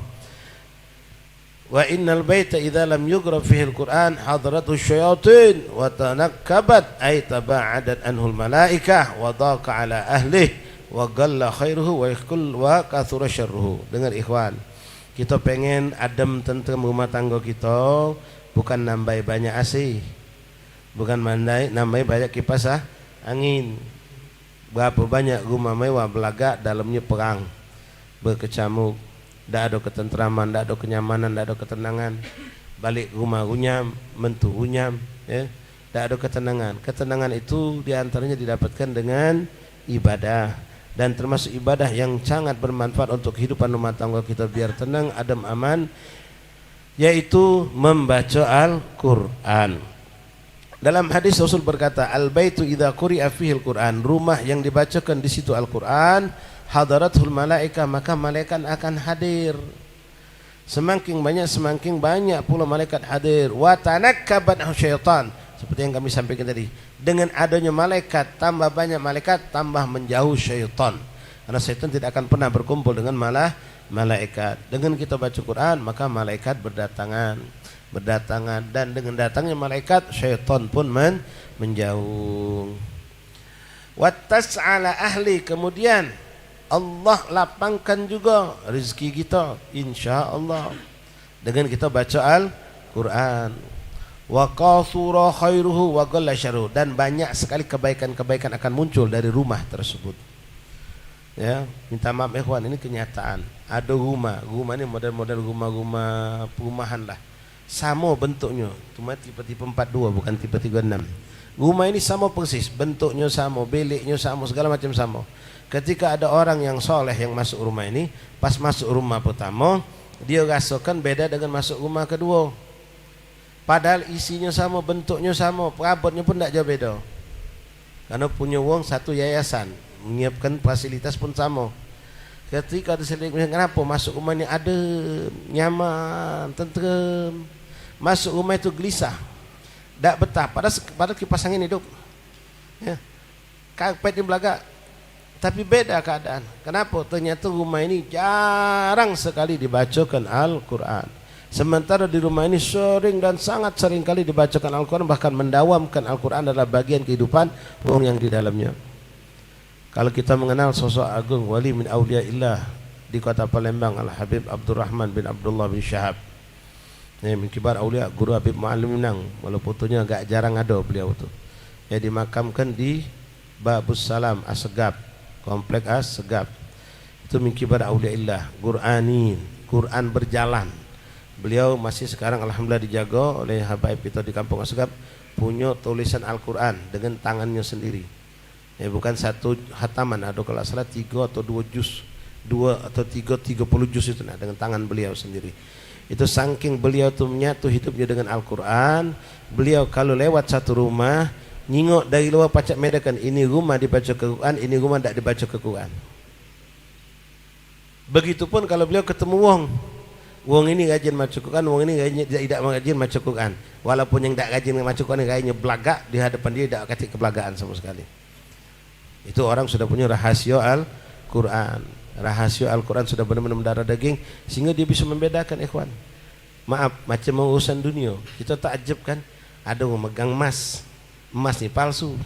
Wa innal baita idza lam yuqra fihi al-Qur'an hadarathu syayatin wa tanakkabat ay taba'adat anhu al-malaika wa daqa ala ahlihi wa galla khairuhu wa kathura syarruhu. Dengar ikhwan, kita pengen adem tentrem rumah tangga kita, bukan nambah banyak AC, bukan nambah banyak kipas angin. Berapa banyak rumah mewah belagak, dalamnya perang, berkecamuk, tidak ada ketentraman, tidak ada kenyamanan, tidak ada ketenangan. Balik rumah runyam, mentu runyam, ya, tidak ada ketenangan. Ketenangan itu diantaranya didapatkan dengan ibadah. Dan termasuk ibadah yang sangat bermanfaat untuk kehidupan rumah tangga kita biar tenang, adem, aman, yaitu membaca Al-Quran. Dalam hadis Rasul berkata, al-baitu idza quri'a fihi al-Quran, rumah yang dibacakan di situ Al-Quran, hadaratul malaika, maka malaikat akan hadir. Semakin banyak pula malaikat hadir. Wa tanakkabat syaitan, seperti yang kami sampaikan tadi. Dengan adanya malaikat, tambah banyak malaikat, tambah menjauh syaitan. Karena syaitan tidak akan pernah berkumpul dengan malaikat. Dengan kita baca Quran, maka malaikat berdatangan. Dan dengan datangnya malaikat, syaitan pun menjauh. Wattas'ala ahli, kemudian Allah lapangkan juga rezeki kita, insya Allah, dengan kita baca Al-Quran. Wa kathura khairuhu wa qalla syarruhu, dan banyak sekali kebaikan-kebaikan akan muncul dari rumah tersebut. Ya, minta maaf ikhwan, ini kenyataan. Ada rumah ini model-model rumah perumahan lah. Sama bentuknya, cuma tipe-tipe 42 bukan tipe 36. Rumah ini sama persis, bentuknya sama, biliknya sama, segala macam sama. Ketika ada orang yang soleh yang masuk rumah ini, pas masuk rumah pertama, dia rasakan beda dengan masuk rumah kedua. Padahal isinya sama, bentuknya sama, perabotnya pun tidak jauh beda. Karena punya uang satu yayasan, menyiapkan fasilitas pun sama. Ketika diselidiki, kenapa masuk rumah ini ada nyaman, tentrem. Masuk rumah itu gelisah, tidak betah. Padahal kipas angin hidup, ya, karpet di belakang. Tapi beda keadaan. Kenapa? Ternyata rumah ini jarang sekali dibacakan Al-Quran. Sementara di rumah ini sering dan sangat sering kali dibacakan Al-Quran, bahkan mendawamkan Al-Quran adalah bagian kehidupan orang yang di dalamnya. Kalau kita mengenal sosok agung wali min auliyaillah di kota Palembang, Al-Habib Abdurrahman bin Abdullah bin Syahab, min kibar aulia, guru Habib Muallim Minang, walaupun fotonya agak jarang ada beliau tu. Dia dimakamkan di Babus Salam Assegaf, Komplek Assegaf. Itu min kibar auliyaillah, Quranin, Quran berjalan. Beliau masih sekarang alhamdulillah dijaga oleh habaib kita di Kampung Assegaf, punya tulisan Al-Quran dengan tangannya sendiri. Ya, bukan satu hataman, ada kalau salah 3 atau 2 juz, 2 atau 3, 30 juz itu dengan tangan beliau sendiri. Itu saking beliau tuh menyatu hidupnya dengan Al-Quran. Beliau kalau lewat satu rumah, nyingok dari luar pacak medakan, ini rumah dibaca ke Quran, ini rumah tidak dibaca ke Quran. Begitupun kalau beliau ketemu wong ini rajin baca Quran, wong ini tidak rajin baca Quran. Walaupun yang tidak rajin baca Quran, kayaknya belagak di hadapan dia, tidak katik kebelagaan sama sekali. Itu orang sudah punya rahasia Al-Quran. Rahasia Al-Quran sudah benar-benar mendarah daging, sehingga dia bisa membedakan, ikhwan. Maaf, macam urusan dunia, kita takjub kan, ada orang megang emas nih palsu.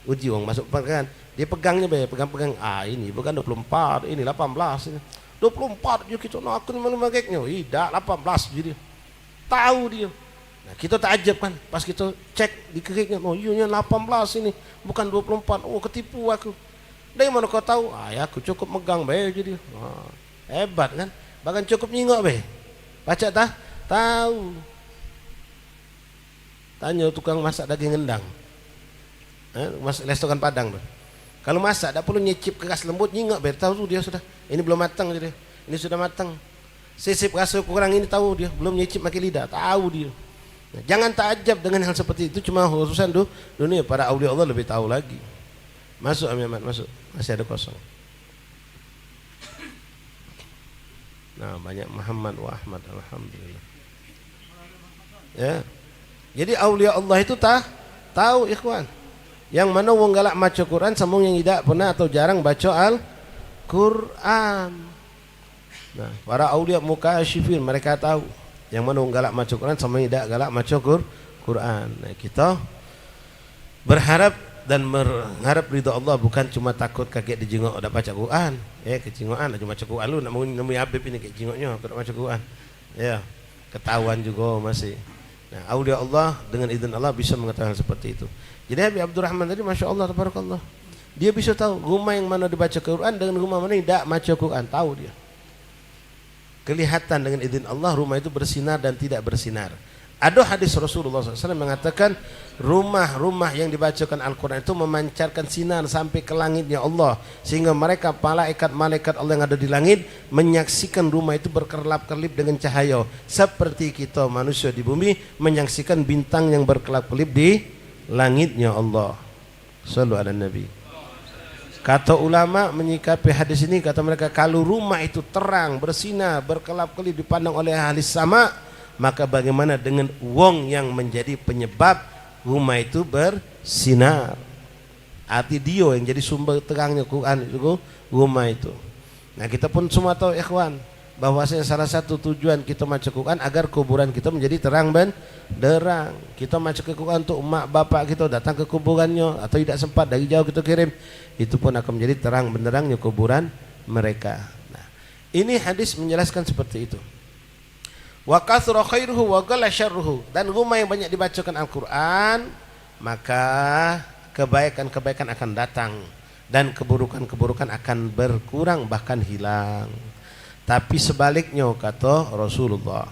Uji orang masuk pegang, dia pegangnya pegang-pegang, ini bukan 24, ini 18 ini. 24 je kita nak aku mana mageknya. Tidak 18 je dia. Tahu dia. Nah, kita takjub kan pas kita cek di keriknya, oh ianya 18 ini, bukan 24. Oh, ketipu aku. Dari mana kau tahu? Ya aku cukup megang bae je dia. Hebat kan? Bahkan cukup nyingok bae. Baca tah? Tahu. Tanya tukang masak daging rendang. Masak restoran Padang tuh. Kalau masak tak perlu nyicip keras lembut, nyingok bae, tahu dia sudah. Ini belum matang dia. Ini sudah matang. Sisip rasa kurang ini tahu dia, belum nyicip pakai lidah, tahu dia. Nah, jangan takjub dengan hal seperti itu, cuma urusan dunia. Para aulia Allah lebih tahu lagi. Masuk Ahmad, masuk. Masih ada kosong. Nah, banyak Muhammad wa Ahmad, alhamdulillah. Ya. Jadi aulia Allah itu tahu ikhwan. Yang mana wong galak maca Quran sama yang tidak pernah atau jarang baca Al-Quran. Nah, para aulia mukasyifin mereka tahu yang mana wong galak maca Quran sama yang tidak galak maca Quran. Nah, kita berharap dan mengharap ridha Allah, bukan cuma takut kaget dijengok udah baca Quran. Kecingoan cuma baca Quran, lu nak nemu Habib ini kayak jengoknya udah baca Quran. Ya, ketahuan juga masih. Nah, aulia Allah dengan izin Allah bisa mengetahui hal seperti itu. Jadi Habib Abdurrahman tadi Masya Allah, tabarakallah, dia bisa tahu rumah yang mana dibaca Quran dengan rumah mana yang tidak baca Quran, tahu dia. Kelihatan dengan izin Allah rumah itu bersinar dan tidak bersinar. Ada hadis Rasulullah SAW mengatakan rumah-rumah yang dibacakan Al-Quran itu memancarkan sinar sampai ke langitnya Allah, sehingga mereka malaikat Allah yang ada di langit menyaksikan rumah itu berkelap-kelip dengan cahaya, seperti kita manusia di bumi menyaksikan bintang yang berkelap-kelip di langitnya Allah. Sallu ala Nabi. Kata ulama menyikapi hadis ini, kata mereka, kalau rumah itu terang, bersinar, berkelap-kelip dipandang oleh ahli sama, maka bagaimana dengan wong yang menjadi penyebab rumah itu bersinar? Arti dia yang jadi sumber terangnya Quran itu rumah itu. Nah, kita pun semua tahu ikhwan, bahwasanya salah satu tujuan kita baca Quran agar kuburan kita menjadi terang benderang. Kita baca ke Quran untuk emak bapak kita datang ke kuburannya, atau tidak sempat dari jauh kita kirim, itu pun akan menjadi terang benderangnya kuburan mereka. Nah, ini hadis menjelaskan seperti itu. Wa kathura khairuhu wa qalla syarruhu, dan rumah yang banyak dibacakan Al-Quran maka kebaikan-kebaikan akan datang dan keburukan-keburukan akan berkurang bahkan hilang. Tapi sebaliknya kata Rasulullah,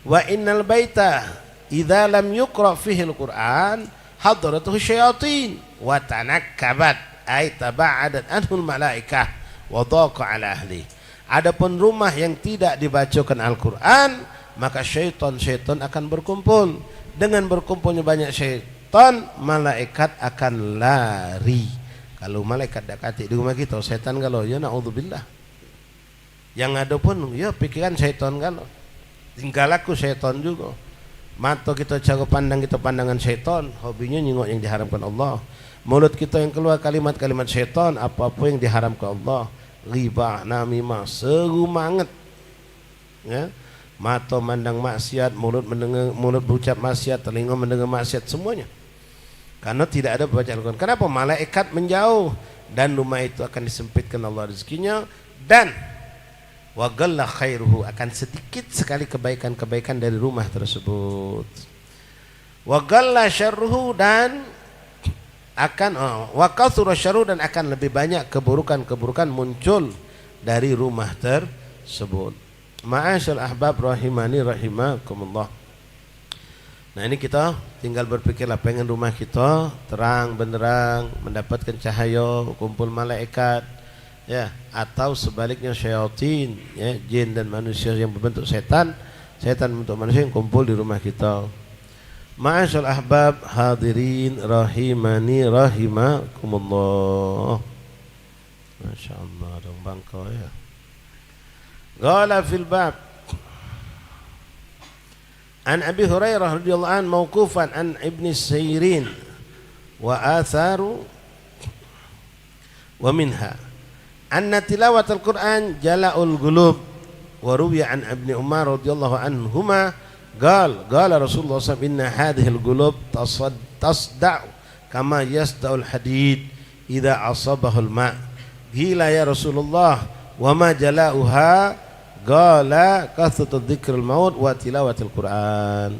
wa innal baita idza lam yuqra fihi al-Quran hadaratuhu syayatin wa tanakkabat ay taba'adat anhul malaikah wa daqa ala ahli. Adapun rumah yang tidak dibacakan Al-Quran, maka syaitan akan berkumpul. Dengan berkumpulnya banyak syaitan, malaikat akan lari. Kalau malaikat dekati di rumah kita, syaitan kalau ya naudzubillah. Yang ada pun ya pikiran syaitan kalau. Tinggal aku syaitan juga. Mata kita cara pandang kita pandangan syaitan, hobinya nyingok yang diharamkan Allah. Mulut kita yang keluar kalimat-kalimat syaitan, apa-apa yang diharamkan Allah. Riba, namimah, seru banget ya. mata mandang maksiat, mulut berucap maksiat, telinga mendengar maksiat, semuanya. Karena tidak ada baca Al-Quran. Kenapa? Malaikat menjauh dan rumah itu akan disempitkan Allah rezekinya, dan wa ghalla khairuhu, akan sedikit sekali kebaikan-kebaikan dari rumah tersebut. Wa ghalla syarruhu, dan akan wa katsura syarruhu, dan akan lebih banyak keburukan-keburukan muncul dari rumah tersebut. Ma'asyal ahbab rahimani rahimakumullah. Nah, ini kita tinggal berpikirlah, pengen rumah kita terang benderang, mendapatkan cahaya, kumpul malaikat, ya, atau sebaliknya syaitan, ya, jin dan manusia yang berbentuk setan, setan bentuk manusia yang kumpul di rumah kita. Ma'asyal ahbab hadirin rahimani rahimakumullah. Masya Allah, dong bangkau ya. Qala fil bab an Abi Hurairah radhiyallahu an mauqufan an Ibnu Sirin wa atharu wa minha anna tilawatul Quran jala'ul qulub wa ruwiya an Ibnu Umar radhiyallahu anhuma qala Rasulullah sallallahu alaihi wasallam inna hadhil qulub tasda'u kama yasda'ul hadid idza asabahul ma'. Qila ya Rasulullah wa ma jala'uha qala kathratu dzikril maut wa tilawatil Quran.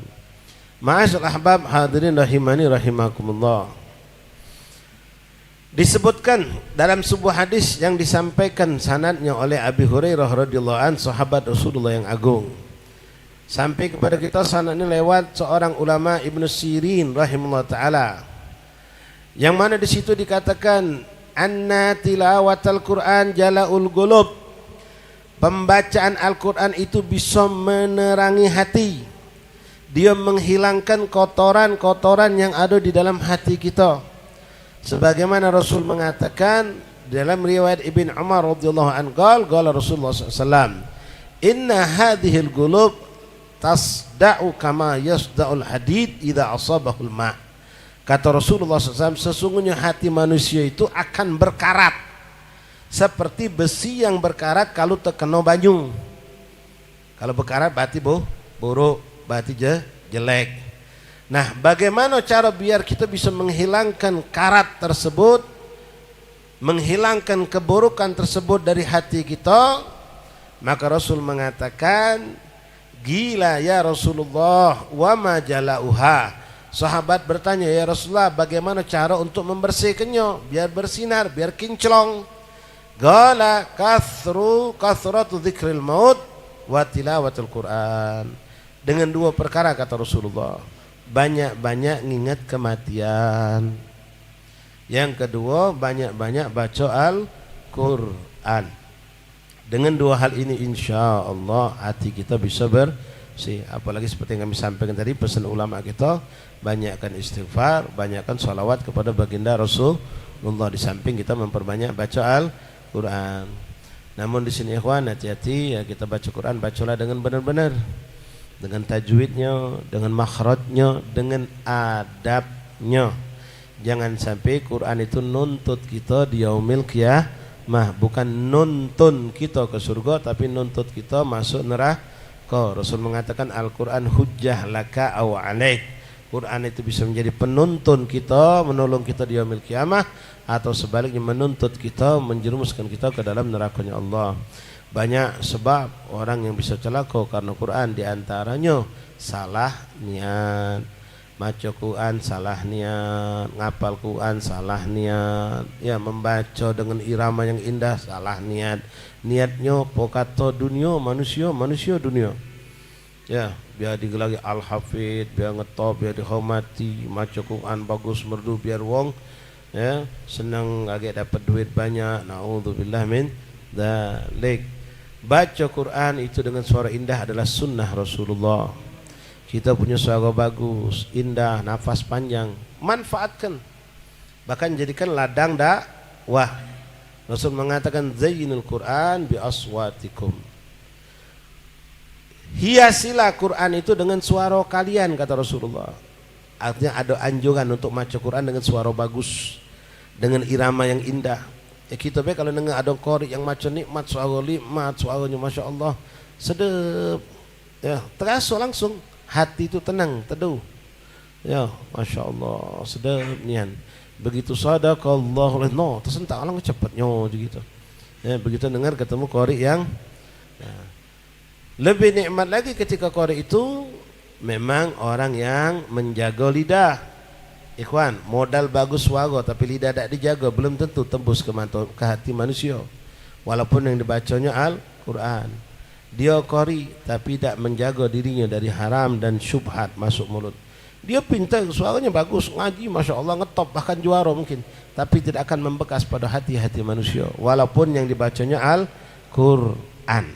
Ma'asyal ahbab hadirin rahimani rahimakumullah. Disebutkan dalam sebuah hadis yang disampaikan sanadnya oleh Abi Hurairah radhiyallahu an, sahabat Rasulullah yang agung. Sampai kepada kita sanadnya lewat seorang ulama Ibnu Sirin rahimahullah taala. Yang mana di situ dikatakan anna tilawatal Quran jala'ul qulub. Pembacaan Al-Quran itu bisa menerangi hati. Dia menghilangkan kotoran-kotoran yang ada di dalam hati kita. Sebagaimana Rasul mengatakan dalam riwayat Ibn Umar radhiyallahu anhu, qala Rasulullah SAW, inna hadhil qulub tasda'u kama yasda'ul hadid idza asabahul ma'. Kata Rasulullah SAW, sesungguhnya hati manusia itu akan berkarat seperti besi yang berkarat kalau terkena banyu. Kalau berkarat berarti buruk, berarti jelek. Nah, bagaimana cara biar kita bisa menghilangkan karat tersebut, menghilangkan keburukan tersebut dari hati kita? Maka Rasul mengatakan, gila ya Rasulullah, wa ma jala'uha. Sahabat bertanya, ya Rasulullah, bagaimana cara untuk membersihkannya biar bersinar, biar kinclong? Qala kathratu dzikril maut wa tilawatul Quran. Dengan dua perkara kata Rasulullah, banyak-banyak ngingat kematian. Yang kedua, banyak-banyak baca Al-Quran. Dengan dua hal ini insya Allah hati kita bisa bersih. Apalagi seperti yang kami sampaikan tadi, pesan ulama kita, banyakkan istighfar, banyakkan salawat kepada baginda Rasulullah. Di samping kita memperbanyak baca Al-Quran. Namun di sini ikhwan, hati-hati ya, kita baca Quran, bacalah dengan benar-benar, dengan tajwidnya, dengan makhrajnya, dengan adabnya. Jangan sampai Quran itu nuntut kita di yaumil qiyamah, bukan nuntun kita ke surga, tapi nuntut kita masuk neraka. Rasul mengatakan Al-Quran hujjah laka aw alaik. Quran itu bisa menjadi penuntun kita, menolong kita di yaumil qiyamah, atau sebaliknya menuntut kita, menjerumuskan kita ke dalam nerakanya Allah. Banyak sebab orang yang bisa celaka karena Quran, diantaranya salah niat, baca Quran salah niat, ngapal Quran salah niat, ya, membaca dengan irama yang indah salah niat. Niatnya pokato dunia manusia dunia, ya, biar digelagi al-hafid, biar ngetop, biar dihormati, maca Quran bagus merdu, biar wong ya senang agak dapat duit banyak. Naudzubillah min dzalik. Baca Quran itu dengan suara indah adalah sunnah Rasulullah. Kita punya suara bagus, indah, nafas panjang, manfaatkan, bahkan jadikan ladang dakwah. Rasul mengatakan zayyinul Quran bi aswatikum. Hiasilah Quran itu dengan suara kalian, kata Rasulullah. Artinya ada anjuran untuk baca Quran dengan suara bagus, dengan irama yang indah. Ya, kita kalau dengar ada qari yang macam nikmat, suara nikmat, suaranya masya Allah sedap, Ya, terasa langsung hati itu tenang, teduh. Ya, masya Allah, sedap nian. Begitu sadaqallahu no, tersentak orang cepatnya gitu. Ya, begitu dengar ketemu qari yang ya. Lebih nikmat lagi ketika qari itu memang orang yang menjaga lidah. Ikhwan, modal bagus wago tapi lidah tak dijaga belum tentu tembus ke hati manusia. Walaupun yang dibacanya Al-Quran. Dia qari tapi tak menjaga dirinya dari haram dan syubhat masuk mulut. Dia pintar, suaranya bagus, ngaji masya Allah ngetop, bahkan juara mungkin, tapi tidak akan membekas pada hati-hati manusia walaupun yang dibacanya Al-Quran.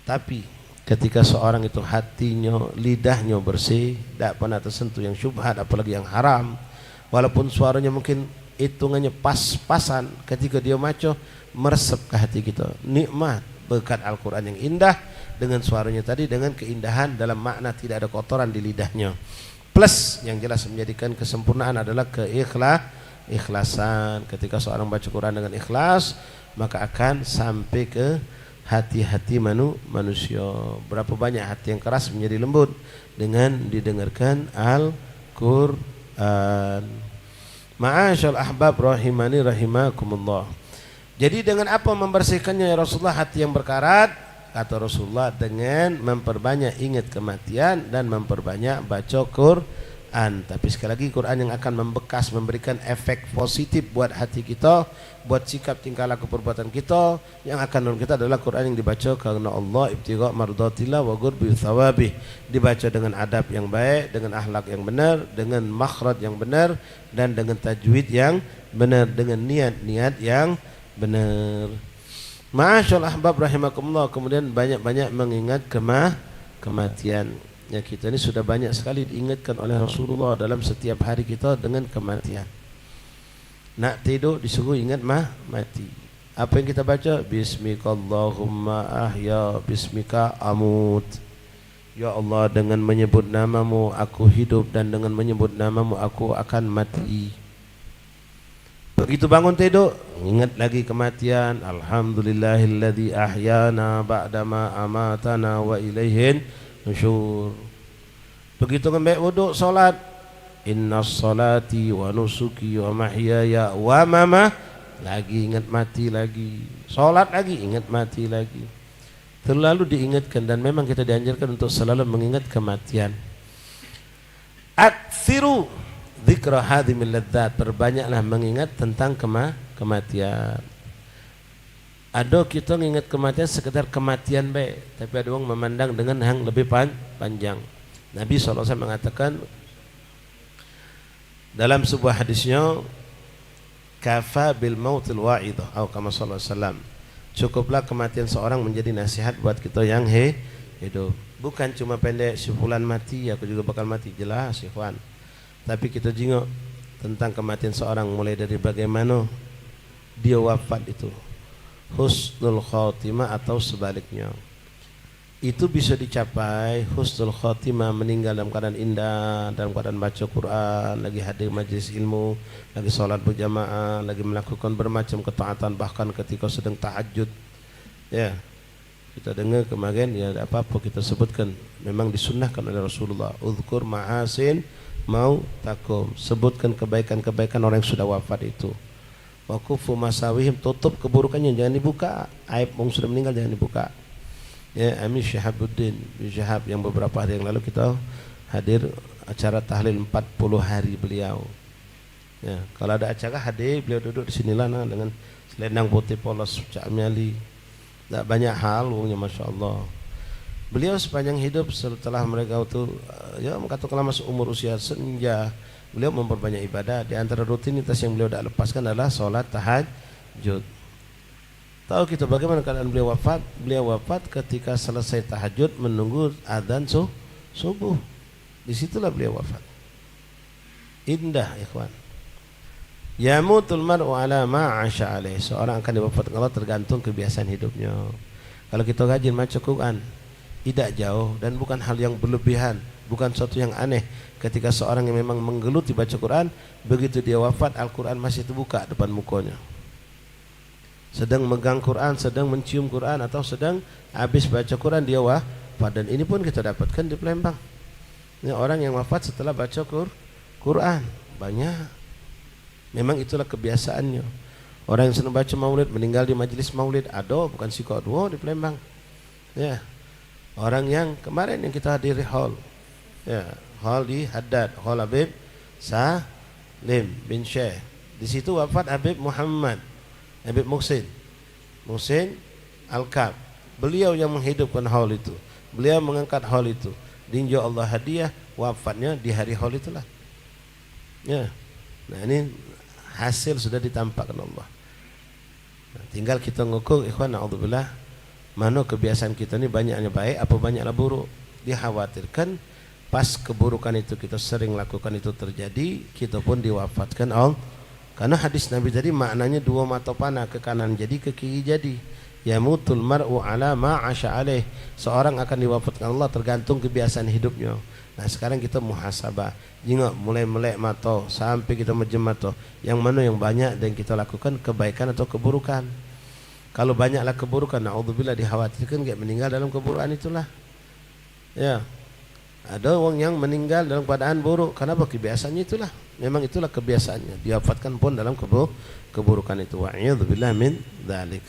Tapi ketika seorang itu hatinya, lidahnya bersih, tidak pernah tersentuh yang syubhat apalagi yang haram, walaupun suaranya mungkin hitungannya pas-pasan, ketika dia maco meresap ke hati kita, nikmat berkat Al-Quran yang indah dengan suaranya tadi, dengan keindahan dalam makna tidak ada kotoran di lidahnya. Plus yang jelas menjadikan kesempurnaan adalah keikhlasan. Ketika seorang baca Quran dengan ikhlas, maka akan sampai ke hati-hati manusia. Berapa banyak hati yang keras menjadi lembut dengan didengarkan Al-Quran. Ma'asyal ahbab rahimani rahimakumullah. Jadi dengan apa membersihkannya ya Rasulullah hati yang berkarat? Kata Rasulullah, dengan memperbanyak ingat kematian dan memperbanyak baca Quran. Tapi sekali lagi Quran yang akan membekas, memberikan efek positif buat hati kita, buat sikap tingkah laku perbuatan kita. Yang akan menurut kita adalah Quran yang dibaca karena Allah, ibtigha mardatillah wa ghurbi thawabih. Dibaca dengan adab yang baik, dengan akhlak yang benar, dengan makhraj yang benar, dan dengan tajwid yang benar, dengan niat-niat yang benar. Ma'asyal ahbab rahimakumullah. Kemudian banyak-banyak mengingat kematian. Ya, kita ini sudah banyak sekali diingatkan oleh Rasulullah dalam setiap hari kita dengan kematian. Nak tidur disuruh ingat mati. Apa yang kita baca? Bismikallahumma ahya bismika amut. Ya Allah, dengan menyebut namamu aku hidup dan dengan menyebut namamu aku akan mati. Begitu bangun tidur, ingat lagi kematian. Alhamdulillahilladzi ahyana ba'dama amatana wa ilaihin nusyur. Begitu kembali wuduk, salat, innas salati wa nusuki wa mahyaya wa mama, lagi ingat mati lagi. Salat lagi, ingat mati lagi. Terlalu diingatkan, dan memang kita dianjurkan untuk selalu mengingat kematian. Aktsiru dzikra hadimil ladzat, perbanyaklah mengingat tentang kematian. Ada kita mengingat kematian sekedar kematian baik, tapi ada orang memandang dengan yang lebih panjang. Nabi SAW mengatakan dalam sebuah hadisnya, kafa bil mautil wa'idah, atau kama sallallahu alaihi wasallam, cukuplah kematian seorang menjadi nasihat buat kita yang hidup. Bukan cuma pendek, si fulan mati aku juga bakal mati, jelas ikhwan. Tapi kita jengok tentang kematian seorang, mulai dari bagaimana dia wafat itu, husnul khotimah atau sebaliknya. Itu bisa dicapai husnul khotimah, meninggal dalam keadaan indah, dalam keadaan baca Quran, lagi hadir majlis ilmu, lagi sholat berjamaah, lagi melakukan bermacam ketaatan, bahkan ketika sedang tahajud. Ya, kita dengar kemarin, ya apa-apa kita sebutkan, memang disunnahkan oleh Rasulullah, uzkur ma'asin mau takum, sebutkan kebaikan-kebaikan orang yang sudah wafat itu. Wakufu masawihim, tutup keburukannya, jangan dibuka. Aib orang sudah meninggal jangan dibuka. Ya, Amir Syahabuddin bin Syahab yang beberapa hari yang lalu kita hadir acara tahlil 40 hari beliau. Ya, kalau ada acara hadir, beliau duduk di sinilah dengan selendang putih polos Cak Miali. Tak banyak hal, masya Allah. Beliau sepanjang hidup setelah mereka itu ya katakanlah masuk umur usia senja, beliau memperbanyak ibadah. Di antara rutinitas yang beliau tidak lepaskan adalah sholat tahajud. Tahu kita bagaimana keadaan beliau wafat? Beliau wafat ketika selesai tahajud menunggu adzan subuh. Disitulah beliau wafat. Indah ikhwan. Yamutul mar'u ala ma 'asha alaih. Seorang akan diwafatkan Allah tergantung kebiasaan hidupnya. Kalau kita rajin baca Quran, tidak jauh dan bukan hal yang berlebihan, bukan sesuatu yang aneh ketika seorang yang memang menggeluti baca Quran, begitu dia wafat Al-Quran masih terbuka depan mukanya. Sedang megang Quran, sedang mencium Quran, atau sedang habis baca Quran dia wafat, dan ini pun kita dapatkan di Palembang. Ini orang yang wafat setelah baca Quran banyak. Memang itulah kebiasaannya. Orang yang senang baca maulid meninggal di majelis maulid ada, bukan sikodo di Palembang. Ya. Orang yang kemarin yang kita hadiri hall, ya, hall di Haddad, hall Habib Salim bin Syekh. Di situ wafat Habib Muhammad, Habib Muhsin Al-Kab. Beliau yang menghidupkan hall itu. Beliau mengangkat hall itu. Dinjo Allah hadiah, wafatnya di hari hall itulah. Ya. Nah, ini hasil sudah ditampakkan Allah. Nah, tinggal kita ngukur, ikhwan, na'udzubillah, mana kebiasaan kita ini banyaknya baik apa banyaknya buruk. Dikhawatirkan pas keburukan itu kita sering lakukan itu terjadi, kita pun diwafatkan Allah. Karena hadis Nabi tadi maknanya dua mata panah, ke kanan jadi, ke kiri jadi. Yamutul mar'u ala ma'asha alaih. Seorang akan diwafatkan Allah tergantung kebiasaan hidupnya. Nah, sekarang kita muhasabah. Jingok mulai melek mata sampai kita mejem mata. Yang mana yang banyak dan kita lakukan, kebaikan atau keburukan. Kalau banyaklah keburukan, na'udzubillah, dikhawatirkan dia meninggal dalam keburukan itulah. Ya. Ada orang yang meninggal dalam keadaan buruk. Kenapa? Kebiasaannya itulah. Memang itulah kebiasaannya. Diwafatkan pun dalam keburukan itu. Wa'iyadzubillah min dzalik.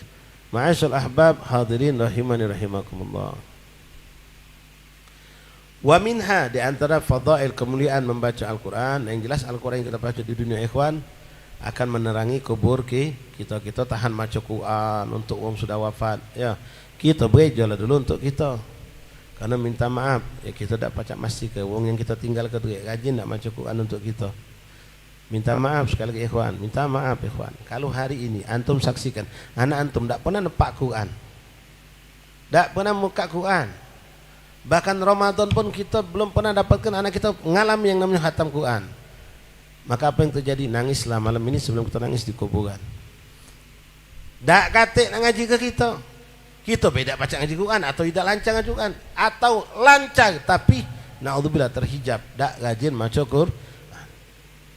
Ma'asyal ahbab hadirin rahimani rahimakumullah. Wa minha, di antara fadail kemuliaan membaca Al-Quran. Yang jelas Al-Quran yang kita baca di dunia, ikhwan, akan menerangi kubur kita. Kita tahan baca Quran untuk orang sudah wafat. Ya, kita berejalah dulu untuk kita. Karena minta maaf, ya kita tak pacak mesti ke orang yang kita tinggal ke duit rajin nak baca Quran untuk kita. Minta maaf sekali lagi, ikhwan. Minta maaf, ikhwan. Kalau hari ini antum saksikan, anak antum tak pernah nempak Quran, tak pernah muka Quran. Bahkan Ramadan pun kita belum pernah dapatkan anak kita mengalami yang namanya khatam Quran. Maka apa yang terjadi? Nangislah malam ini sebelum kita nangis di kuburan. Tak katik nak ngaji ke kita. Kita beda baca ngaji Quran atau tidak lancar ngaji Quran, atau lancar tapi na'udzubillah terhijab, tak rajin baca Quran.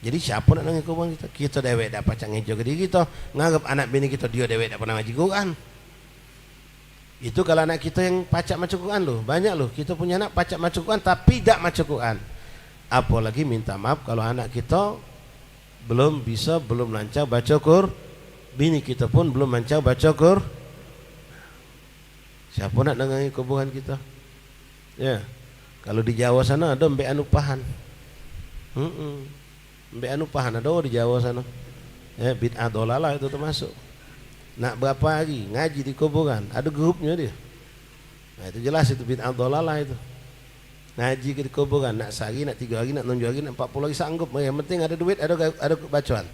Jadi siapa nak nangis Quran kita? Kita dewek dah pacak ngejo ke diri kita, nganggap anak bini kita dia dewek dah pernah ngaji Quran. Itu kalau anak kita yang pacak baca Quran loh, banyak loh. Kita punya anak pacak baca Quran tapi tidak baca Quran. Apalagi minta maaf kalau anak kita belum bisa, belum lancar baca Quran. Bini kita pun belum lancar baca Quran. Siapa nak nangis kuburan kita? Ya. Kalau di Jawa sana ada mbek anu pahan. Mbak anu pahan ada di Jawa sana. Ya, bid'ah dolalah itu termasuk. Nak berapa hari ngaji di kuburan, ada grupnya dia. Nah, itu jelas itu bid'ah dolalah itu. Ngaji di kuburan, nak sehari, nak 3 hari, nak 7 hari, nak 40 hari sanggup. Yang penting ada duit, ada bacaan.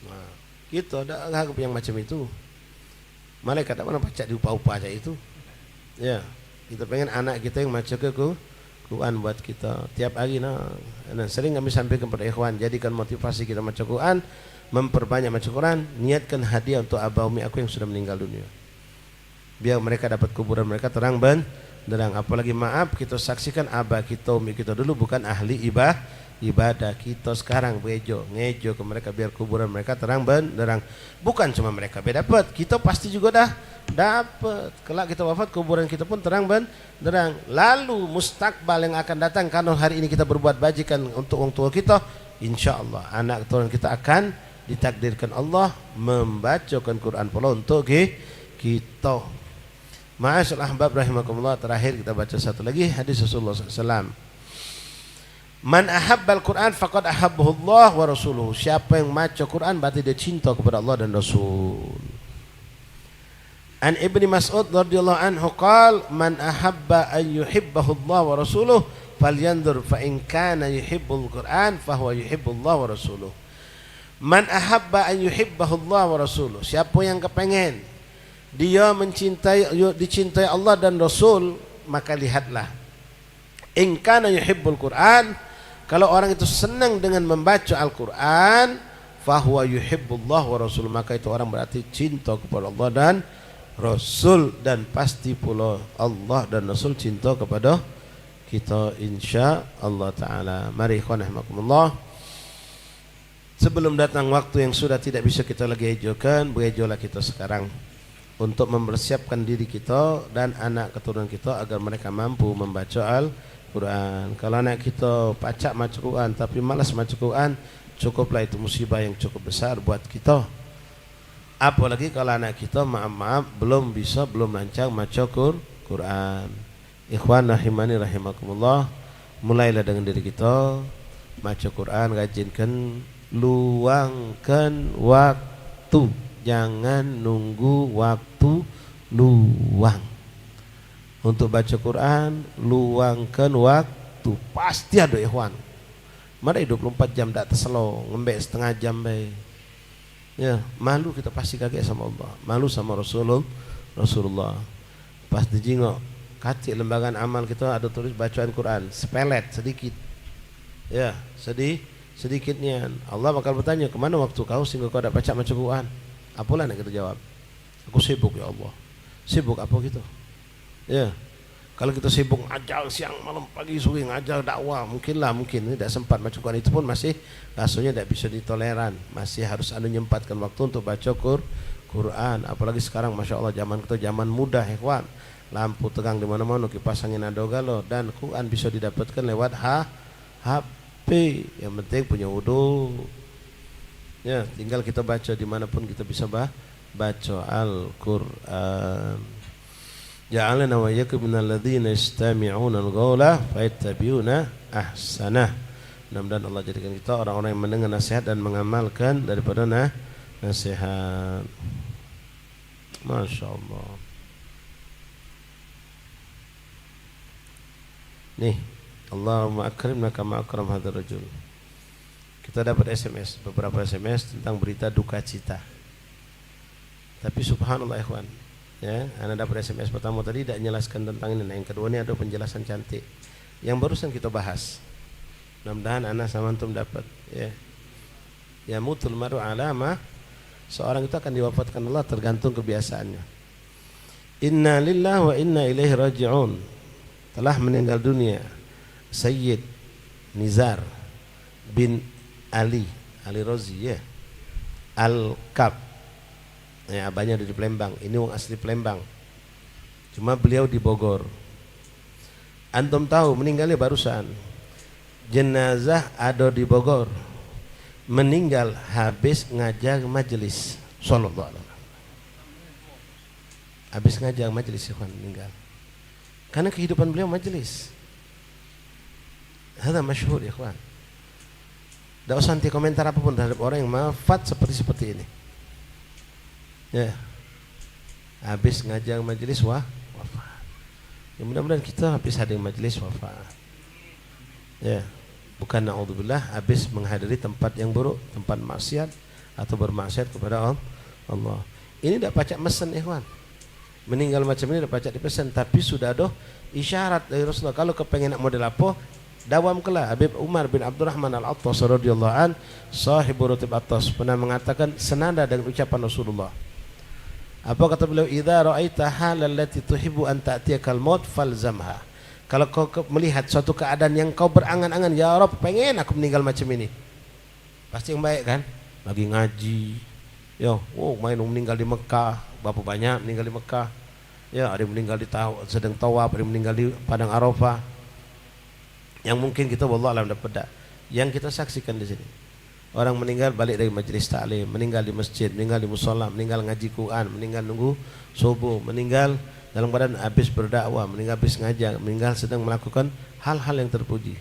Nah, kita ada harap yang macam itu. Malaikat tak pernah baca di upah-upah aja itu. Ya, kita pengen anak kita yang baca ke Quran buat kita tiap hari. Nah, sering kami sampaikan kepada ikhwan, jadikan motivasi kita baca Quran, memperbanyak baca Quran, niatkan hadiah untuk abah umi aku yang sudah meninggal dunia. Biar mereka dapat kuburan mereka terang benderang. Apalagi maaf, kita saksikan abah kita, umi kita dulu bukan ahli ibadah. Kita sekarang ngejo ke mereka biar kuburan mereka terang benderang. Bukan cuma mereka dapat, kita pasti juga dah dapat. Kelak kita wafat, kuburan kita pun terang benderang. Lalu mustakbal yang akan datang, kalau hari ini kita berbuat bajikan untuk orang tua kita, insya Allah anak keturunan kita akan ditakdirkan Allah membacakan Quran pula untuk kita. Ma'asyal ahbab rahimakumullah. Terakhir kita baca satu lagi hadis Rasulullah SAW. Man ahabbal Quran faqad ahabbahu Allah wa rasuluhu. Siapa yang baca Quran berarti dia cinta kepada Allah dan Rasul. An Ibni Mas'ud radhiyallahu anhu qala man ahabba an yuhibbahu Allah wa rasuluhu falyanzur fa in kana yuhibbul Quran fa huwa yuhibbullah wa rasuluhu. Man ahabba an yuhibbahu Allah wa rasuluhu. Siapa yang kepengen dia dicintai Allah dan Rasul, maka lihatlah. In kana yuhibbul Quran, kalau orang itu senang dengan membaca Al-Quran, fahuwa yuhibbullah wa rasul, maka itu orang berarti cinta kepada Allah dan Rasul, dan pasti pula Allah dan Rasul cinta kepada kita insya Allah Ta'ala. Mari ikhwan rahimakumullah, sebelum datang waktu yang sudah tidak bisa kita lagi hijaukan, berejolah kita sekarang. untuk mempersiapkan diri kita dan anak keturunan kita agar mereka mampu membaca Al-Quran. Kalau anak kita pacak baca Quran tapi malas baca Quran, cukuplah itu musibah yang cukup besar buat kita. Apalagi kalau anak kita maaf belum lancar baca Quran. Ikhwan rahimani rahimakumullah, mulailah dengan diri kita baca Quran, rajinkan, luangkan waktu. Jangan nunggu waktu luang untuk baca Quran. Luangkan waktu, pasti ada ikhwan. Mari 24 jam tak terselo, ngembek setengah jam baik. Ya, malu kita pasti kaget sama Allah, malu sama Rasulullah. Pas dijingok kacik lembagaan amal kita ada tulis bacaan Quran sepelet sedikit. Ya, sedikitnya. Allah bakal bertanya, kemana waktu kau sehingga kau dapat baca Quran? Apalah yang kita jawab? Aku sibuk ya Allah. Sibuk apa gitu? Ya. Kalau kita sibuk ngajar siang malam pagi sore ngajar dakwah, mungkin tidak sempat baca Quran, itu pun masih rasanya tidak bisa ditoleran. Masih harus menyempatkan waktu untuk baca Quran. Apalagi sekarang masya Allah zaman kita zaman mudah ikhwan. Lampu tegang di mana-mana, kipas angin ada galo, dan Quran bisa didapatkan lewat HP. Yang penting punya wudu. Ya, tinggal kita baca dimanapun kita bisa baca Al-Quran. Ja'alna wa iyyakum minal ladzina yastami'una al-qawla fayattabi'una ahsanah. Mudah-mudahan Allah jadikan kita orang-orang yang mendengar nasihat dan mengamalkan daripada nasihat. Masya Allah. Nih, Allahumma akrimna kama akram hadzal rajul. Kita dapat SMS, beberapa SMS tentang berita duka cita. Tapi subhanallah ikhwan, ya, Anda dapat SMS pertama tadi tidak menjelaskan tentang ini. Nah, yang kedua ini ada penjelasan cantik yang barusan kita bahas. Mudah-mudahan Anda sama antum dapat, ya. Ya mutul maru alama, seorang itu akan diwafatkan Allah tergantung kebiasaannya. Inna lillahi wa inna ilaihi raji'un. Telah meninggal dunia Sayyid Nizar bin Ali Rozi, ya, Al-Kab. Ya, abahnya ada di Palembang. Ini orang asli Palembang, cuma beliau di Bogor. Antum tahu meninggalnya barusan. Jenazah ada di Bogor, meninggal habis ngajar majelis. Sallallahu alaihi wasallam. Habis ngajar majelis ikhwan meninggal. Karena kehidupan beliau majelis. Hada masyhur ikhwan. Tidak usah nanti komentar apapun terhadap orang yang wafat seperti ini. Ya, habis ngajar majelis wafat. Ya, mudah-mudahan kita habis hadir majelis wafat. Ya, bukan naudzubillah habis menghadiri tempat yang buruk, tempat maksiat atau bermaksiat kepada Allah. Ini tidak pacak mesen ikhwan. Meninggal macam ini tidak pacak dipesan, tapi sudah ada isyarat dari Rasulullah. Kalau kepengen nak model apa, dawam kelah. Habib Umar bin Abdurrahman Al-Attas radhiyallahu an, sahibu Ratib Attas, pernah mengatakan senada dengan ucapan Rasulullah. Apa kata beliau? Idza ra'aita halal lati tuhibbu an ta'tiyakal maut falzamha. Kalau kau melihat suatu keadaan yang kau berangan-angan, ya Rabb, pengen aku meninggal macam ini, pasti yang baik kan? Lagi ngaji, yo, main meninggal di Mekah, berapa banyak meninggal di Mekah? Ya, ada yang meninggal di sedang tawaf, ada yang meninggal di padang Arafah. Yang mungkin kita wallah alam dapat. Yang kita saksikan di sini, orang meninggal balik dari majelis taklim, meninggal di masjid, meninggal di musola, meninggal ngaji Quran, meninggal nunggu subuh, meninggal dalam keadaan habis berdakwah, meninggal habis ngajar, meninggal sedang melakukan hal-hal yang terpuji.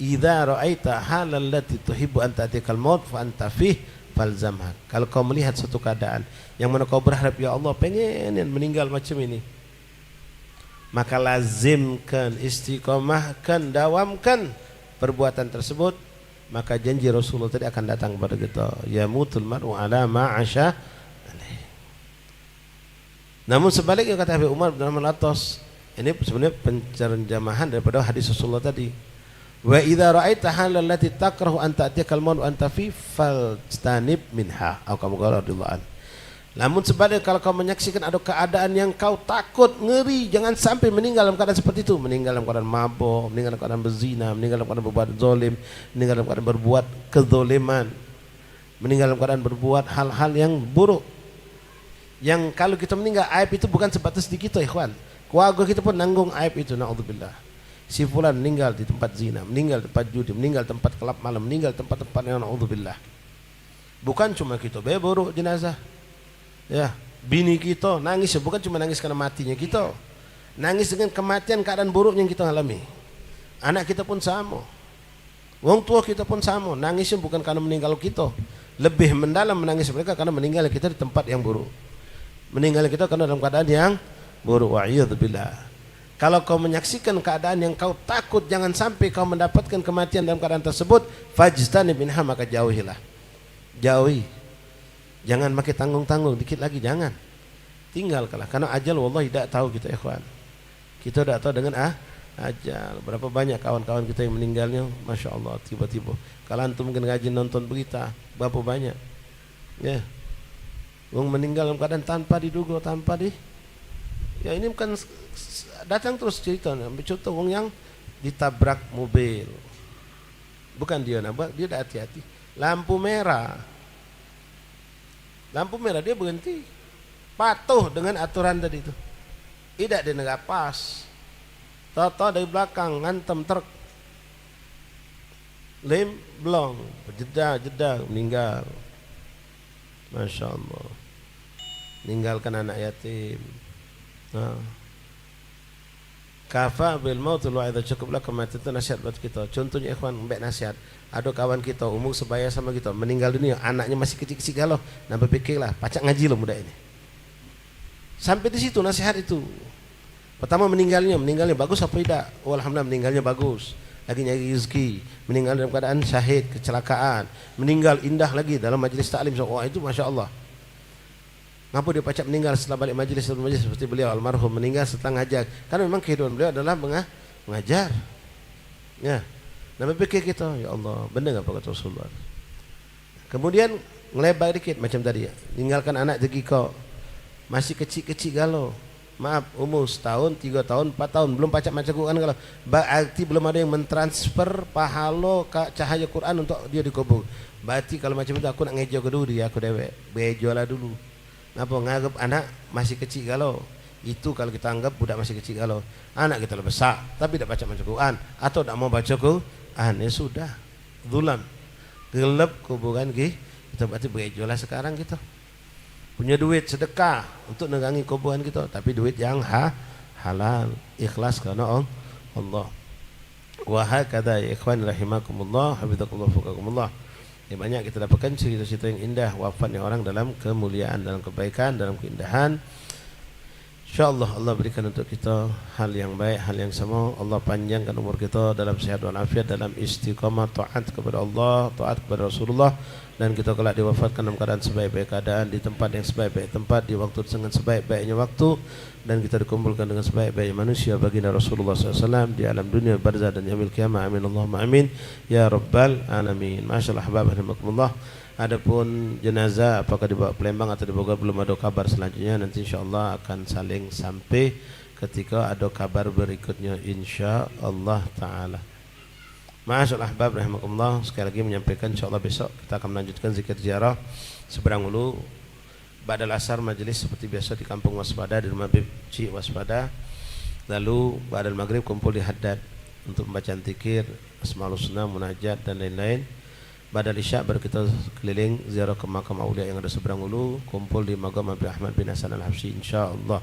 Idza ra'aita halal lati tuhibbu an ta'tikal maut fa anta fih falzamha. Kalau kau melihat suatu keadaan yang mana kau berharap, ya Allah pengen meninggal macam ini, maka lazimkan, istiqomahkan, dawamkan perbuatan tersebut, maka janji Rasulullah tadi akan datang kepada kita. Ya mutul mar'u ala ma'asha. Namun sebaliknya kata Habib Umar bin Al-Attas, ini sebenarnya pencerjamahan daripada hadis Rasulullah tadi. Wa idza ra'aita halal lati takrahu an ta'tiyakal maut wa anta fi falstanib minha. Atau kamu radhiyallahu an. Namun sebaliknya kalau kau menyaksikan ada keadaan yang kau takut, ngeri, jangan sampai meninggal dalam keadaan seperti itu. Meninggal dalam keadaan mabuk, meninggal dalam keadaan berzina, meninggal dalam keadaan berbuat zalim, meninggal dalam keadaan berbuat kezaliman, meninggal dalam keadaan berbuat hal-hal yang buruk. Yang kalau kita meninggal, aib itu bukan sebatas di kita, ikhwan. Keluarga kita pun nanggung aib itu, naudzubillah. Si fulan meninggal di tempat zina, meninggal di tempat judi, meninggal di tempat kelab malam, meninggal di tempat-tempat yang naudzubillah. Bukan cuma kita buruk jenazah. Ya, bini kita nangis, bukan cuma nangis karena matinya kita. Nangis dengan kematian keadaan buruk yang kita alami. Anak kita pun sama. Wong tua kita pun sama, nangisnya bukan karena meninggal kita. Lebih mendalam menangis mereka karena meninggal kita di tempat yang buruk. Meninggal kita karena dalam keadaan yang buruk. Wa'iyadzubillah. Kalau kau menyaksikan keadaan yang kau takut jangan sampai kau mendapatkan kematian dalam keadaan tersebut, fajtanib minha, maka jauhilah. Jauhi. Jangan makin tanggung-tanggung, dikit lagi jangan. Tinggalkanlah, karena ajal wallahi tidak tahu kita, ikhwan. Kita tidak tahu dengan ajal. Berapa banyak kawan-kawan kita yang meninggalnya, masya Allah, tiba-tiba. Kalau antum mungkin ngaji nonton berita, berapa banyak? Ya. Wong meninggal dalam keadaan tanpa diduga, tanpa ya ini bukan datang terus cerita. Ambil contoh wong yang ditabrak mobil, bukan dia nabrak, dia tidak hati-hati. Lampu merah dia berhenti, patuh dengan aturan tadi itu, tidak dia nggak pas. Tahu-tahu dari belakang ngantem truk, lem blong, jeda meninggal. Masya Allah, meninggalkan anak yatim. Kafa bil mautul wa'idha, cukuplah kematian itu nasihat buat kita. Contohnya ikhwan, mbak nasihat, ada kawan kita umur sebaya sama kita, meninggal dunia, anaknya masih kecil-kecil galau, nambah pikirlah, pacak ngaji loh muda ini. Sampai di situ nasihat itu. Pertama meninggalnya bagus apa tidak? Oh, alhamdulillah meninggalnya bagus. Lagi nyari rezeki, meninggal dalam keadaan syahid, kecelakaan, meninggal indah lagi dalam majelis taklim. Wah, itu masya Allah. Ngapa dia pacak meninggal setelah balik majelis seperti beliau almarhum meninggal setelah ngajar? Karena memang kehidupan beliau adalah mengajar. Ya. Nama pikir kita, ya Allah, benar apa kata Rasulullah. Kemudian ngelebar dikit macam tadi ya. Tinggalkan anak jadi kau masih kecil-kecil galau. Maaf, umur setahun, 3 tahun, 4 tahun, belum pacak macam Quran kalau berarti belum ada yang mentransfer pahala cahaya Quran untuk dia dikubur. Berarti kalau macam itu aku nak ngejo kedua dia, aku dewek, bejolah dulu. Apa nganggap anak masih kecil galau? Itu kalau kita anggap budak masih kecil galau. Anak kita lebih besar tapi tidak baca Quran atau tidak mau baca Quran, ya sudah. Zulam. Gelap kuburan kita berarti bejolah sekarang kita. Punya duit sedekah untuk negangi kuburan kita, tapi duit yang halal, ikhlas karena Allah. Wa hakadha ya ikhwan rahimakumullah, hafizakumullah fuqakumullah. Ya, banyak kita dapatkan cerita-cerita yang indah wafatnya orang dalam kemuliaan, dalam kebaikan, dalam keindahan. InsyaAllah Allah berikan untuk kita hal yang baik, hal yang sama. Allah panjangkan umur kita dalam sehat walafiat, dalam istiqamah taat kepada Allah, taat kepada Rasulullah, dan kita kelak diwafatkan dalam keadaan sebaik-baik keadaan, di tempat yang sebaik-baik tempat, di waktu dengan sebaik-baiknya waktu, dan kita dikumpulkan dengan sebaik-baiknya manusia baginda Rasulullah SAW di alam dunia barzah dan yaumil qiyamah. Amin Allahumma amin ya rabbal alamin. Masyaallah ahbab rahimakumullah. Adapun jenazah apakah dibawa Palembang atau di Bogor belum ada kabar selanjutnya, nanti insyaallah akan saling sampai ketika ada kabar berikutnya insyaallah taala. Ma'asyal ahbab rahimakumullah, sekali lagi menyampaikan insyaallah besok kita akan melanjutkan zikir ziarah seberang ulu. Ba'dal asar majelis seperti biasa di kampung Waspada, di rumah Bibci Waspada. Lalu ba'dal maghrib kumpul di Haddad untuk pembacaan zikir, asmaul husna, munajat dan lain-lain. Ba'dal isya baru kita keliling ziarah ke makam aulia yang ada seberang ulu, kumpul di makam Abi Ahmad bin Hasan Al-Habsyi insyaallah.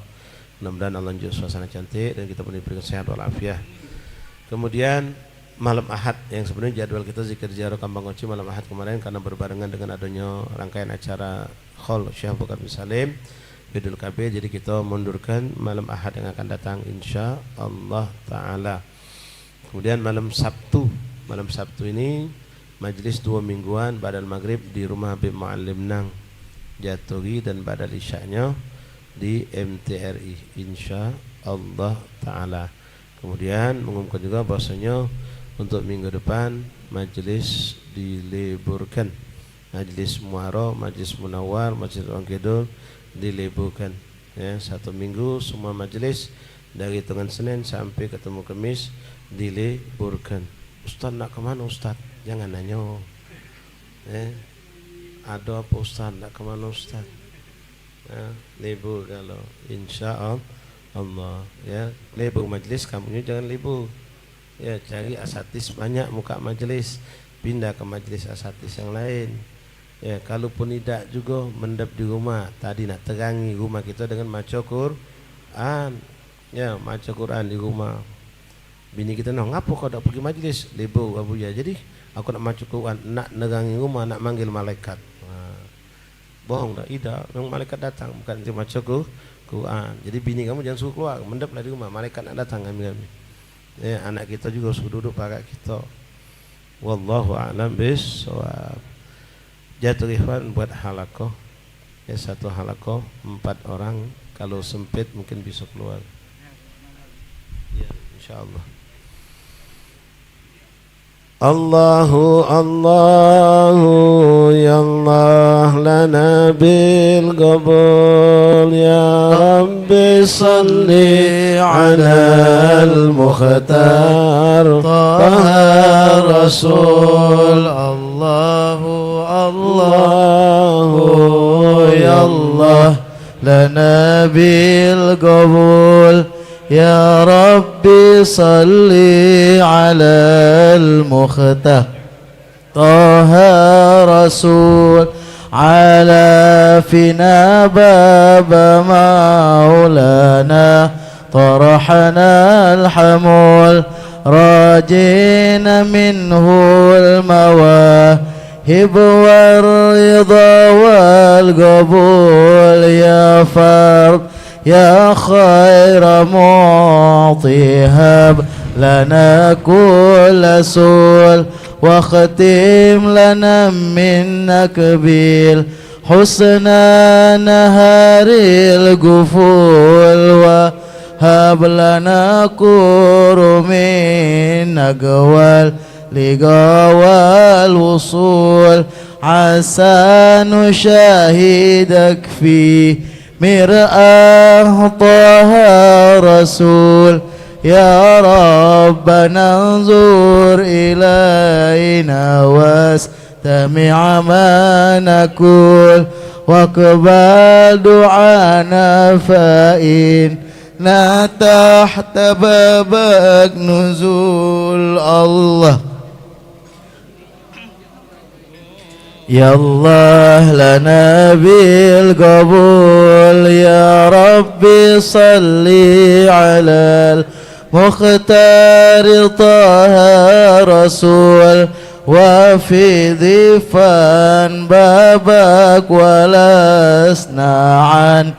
Mudah-mudahan Allah menjadi suasana cantik dan kita pun diberikan sehat walafiat. Kemudian malam Ahad yang sebenarnya jadwal kita zikir ziarah Kampung Koci malam Ahad kemarin, karena berbarengan dengan adanya rangkaian acara Khol Syekh Bakar bin Salim Bidul KB, jadi kita mundurkan malam Ahad yang akan datang insyaallah taala. Kemudian malam Sabtu ini majlis 2 mingguan badal maghrib di rumah Habib Muallim Nang Jatuhi, dan badal isya'nya di MTRI insyaallah taala. Kemudian mengumumkan juga bahwasanya untuk minggu depan majlis diliburkan, majlis Muharram, majlis Munawwar, majlis Orang Kidul diliburkan ya, 1 minggu semua majlis dari hitungan Senin sampai ketemu Kamis diliburkan. Ustaz nak kemana Ustaz? Jangan nanya. Ada apa Ustaz? Nak kemana Ustaz? Ya, libur kalau insya Allah ya, libur majlis kamunya jangan libur ya, cari asatis banyak muka majlis, pindah ke majlis asatis yang lain ya. Kalaupun tidak juga mendap di rumah, tadi nak terangi rumah kita dengan maca Quran ya, maca Quran di rumah. Bini kita ngapa kau tak pergi majlis libur Abu ya, jadi aku nak maca Quran, nak nerangi rumah, nak manggil malaikat. Bohong dah, tidak, memang malaikat datang bukan cuma maca Quran. Jadi bini kamu jangan suruh keluar, mendaplah di rumah, malaikat nak datang kami. Ya, anak kita juga suruh duduk pakai kita. Wallahu a'lam bissawab. Jatuh ikhwan buat halakoh ya, satu halakoh 4 orang, kalau sempit mungkin bisa keluar ya, insyaallah. Allahu Allahu ya Allah lana bil qabul ya Rabbi salli ala al-mukhtar taha rasul. Allahu Allahu ya Allah lana bil qabul ya Rabbi salli ala al-mukhtar taha rasul ala fina baba maulana طرحنا الحمول راجين منه المواهب والرضا والقبول يا فرد يا خير معطي هب لنا كل سول واختم لنا منك بالحسنى نهار القفول وهب لنا كور من أقوال لقى والوصول عسى نشاهدك في مرآة طه رسول يا ربنا انظر إلينا واستمع ما نقول واقبل دعانا فإنا تحت بابك نزول. الله يا الله لنا بالقبول يا ربي صلي على المختار طه رسول وفي ضيفان بابك ولسنا عنه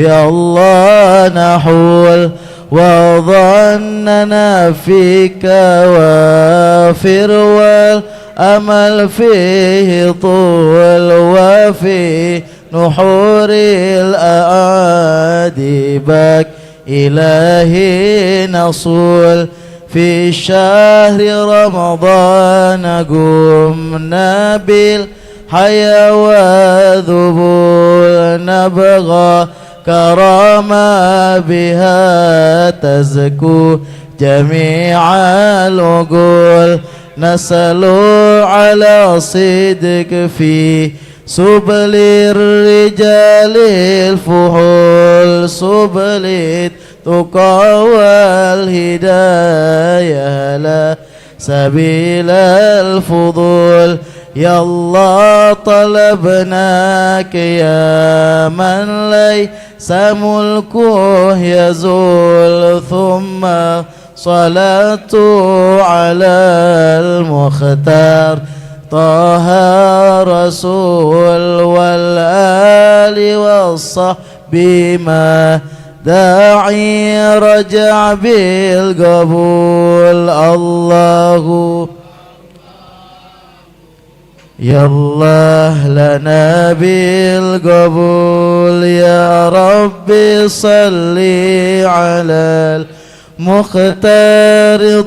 يا الله نحول وظننا فيك وافر والأمل فيه طول وفي نحور الأعادي بك إلهي نصول في شهر رمضان قمنا بالحياة وذبول نبغى كرامة بها تزكو جميع العقول نسأل على صدق في سبل الرجال الفحول سبل التقى والهداية لا سبيل الفضول يا الله طلبناك يا من ليس ملكه يزول ثم صلاة على المختار طه رسول والآل والصحب ما داعي رجع بالقبول. الله يا الله لنا بالقبول يا ربي صلي على المختار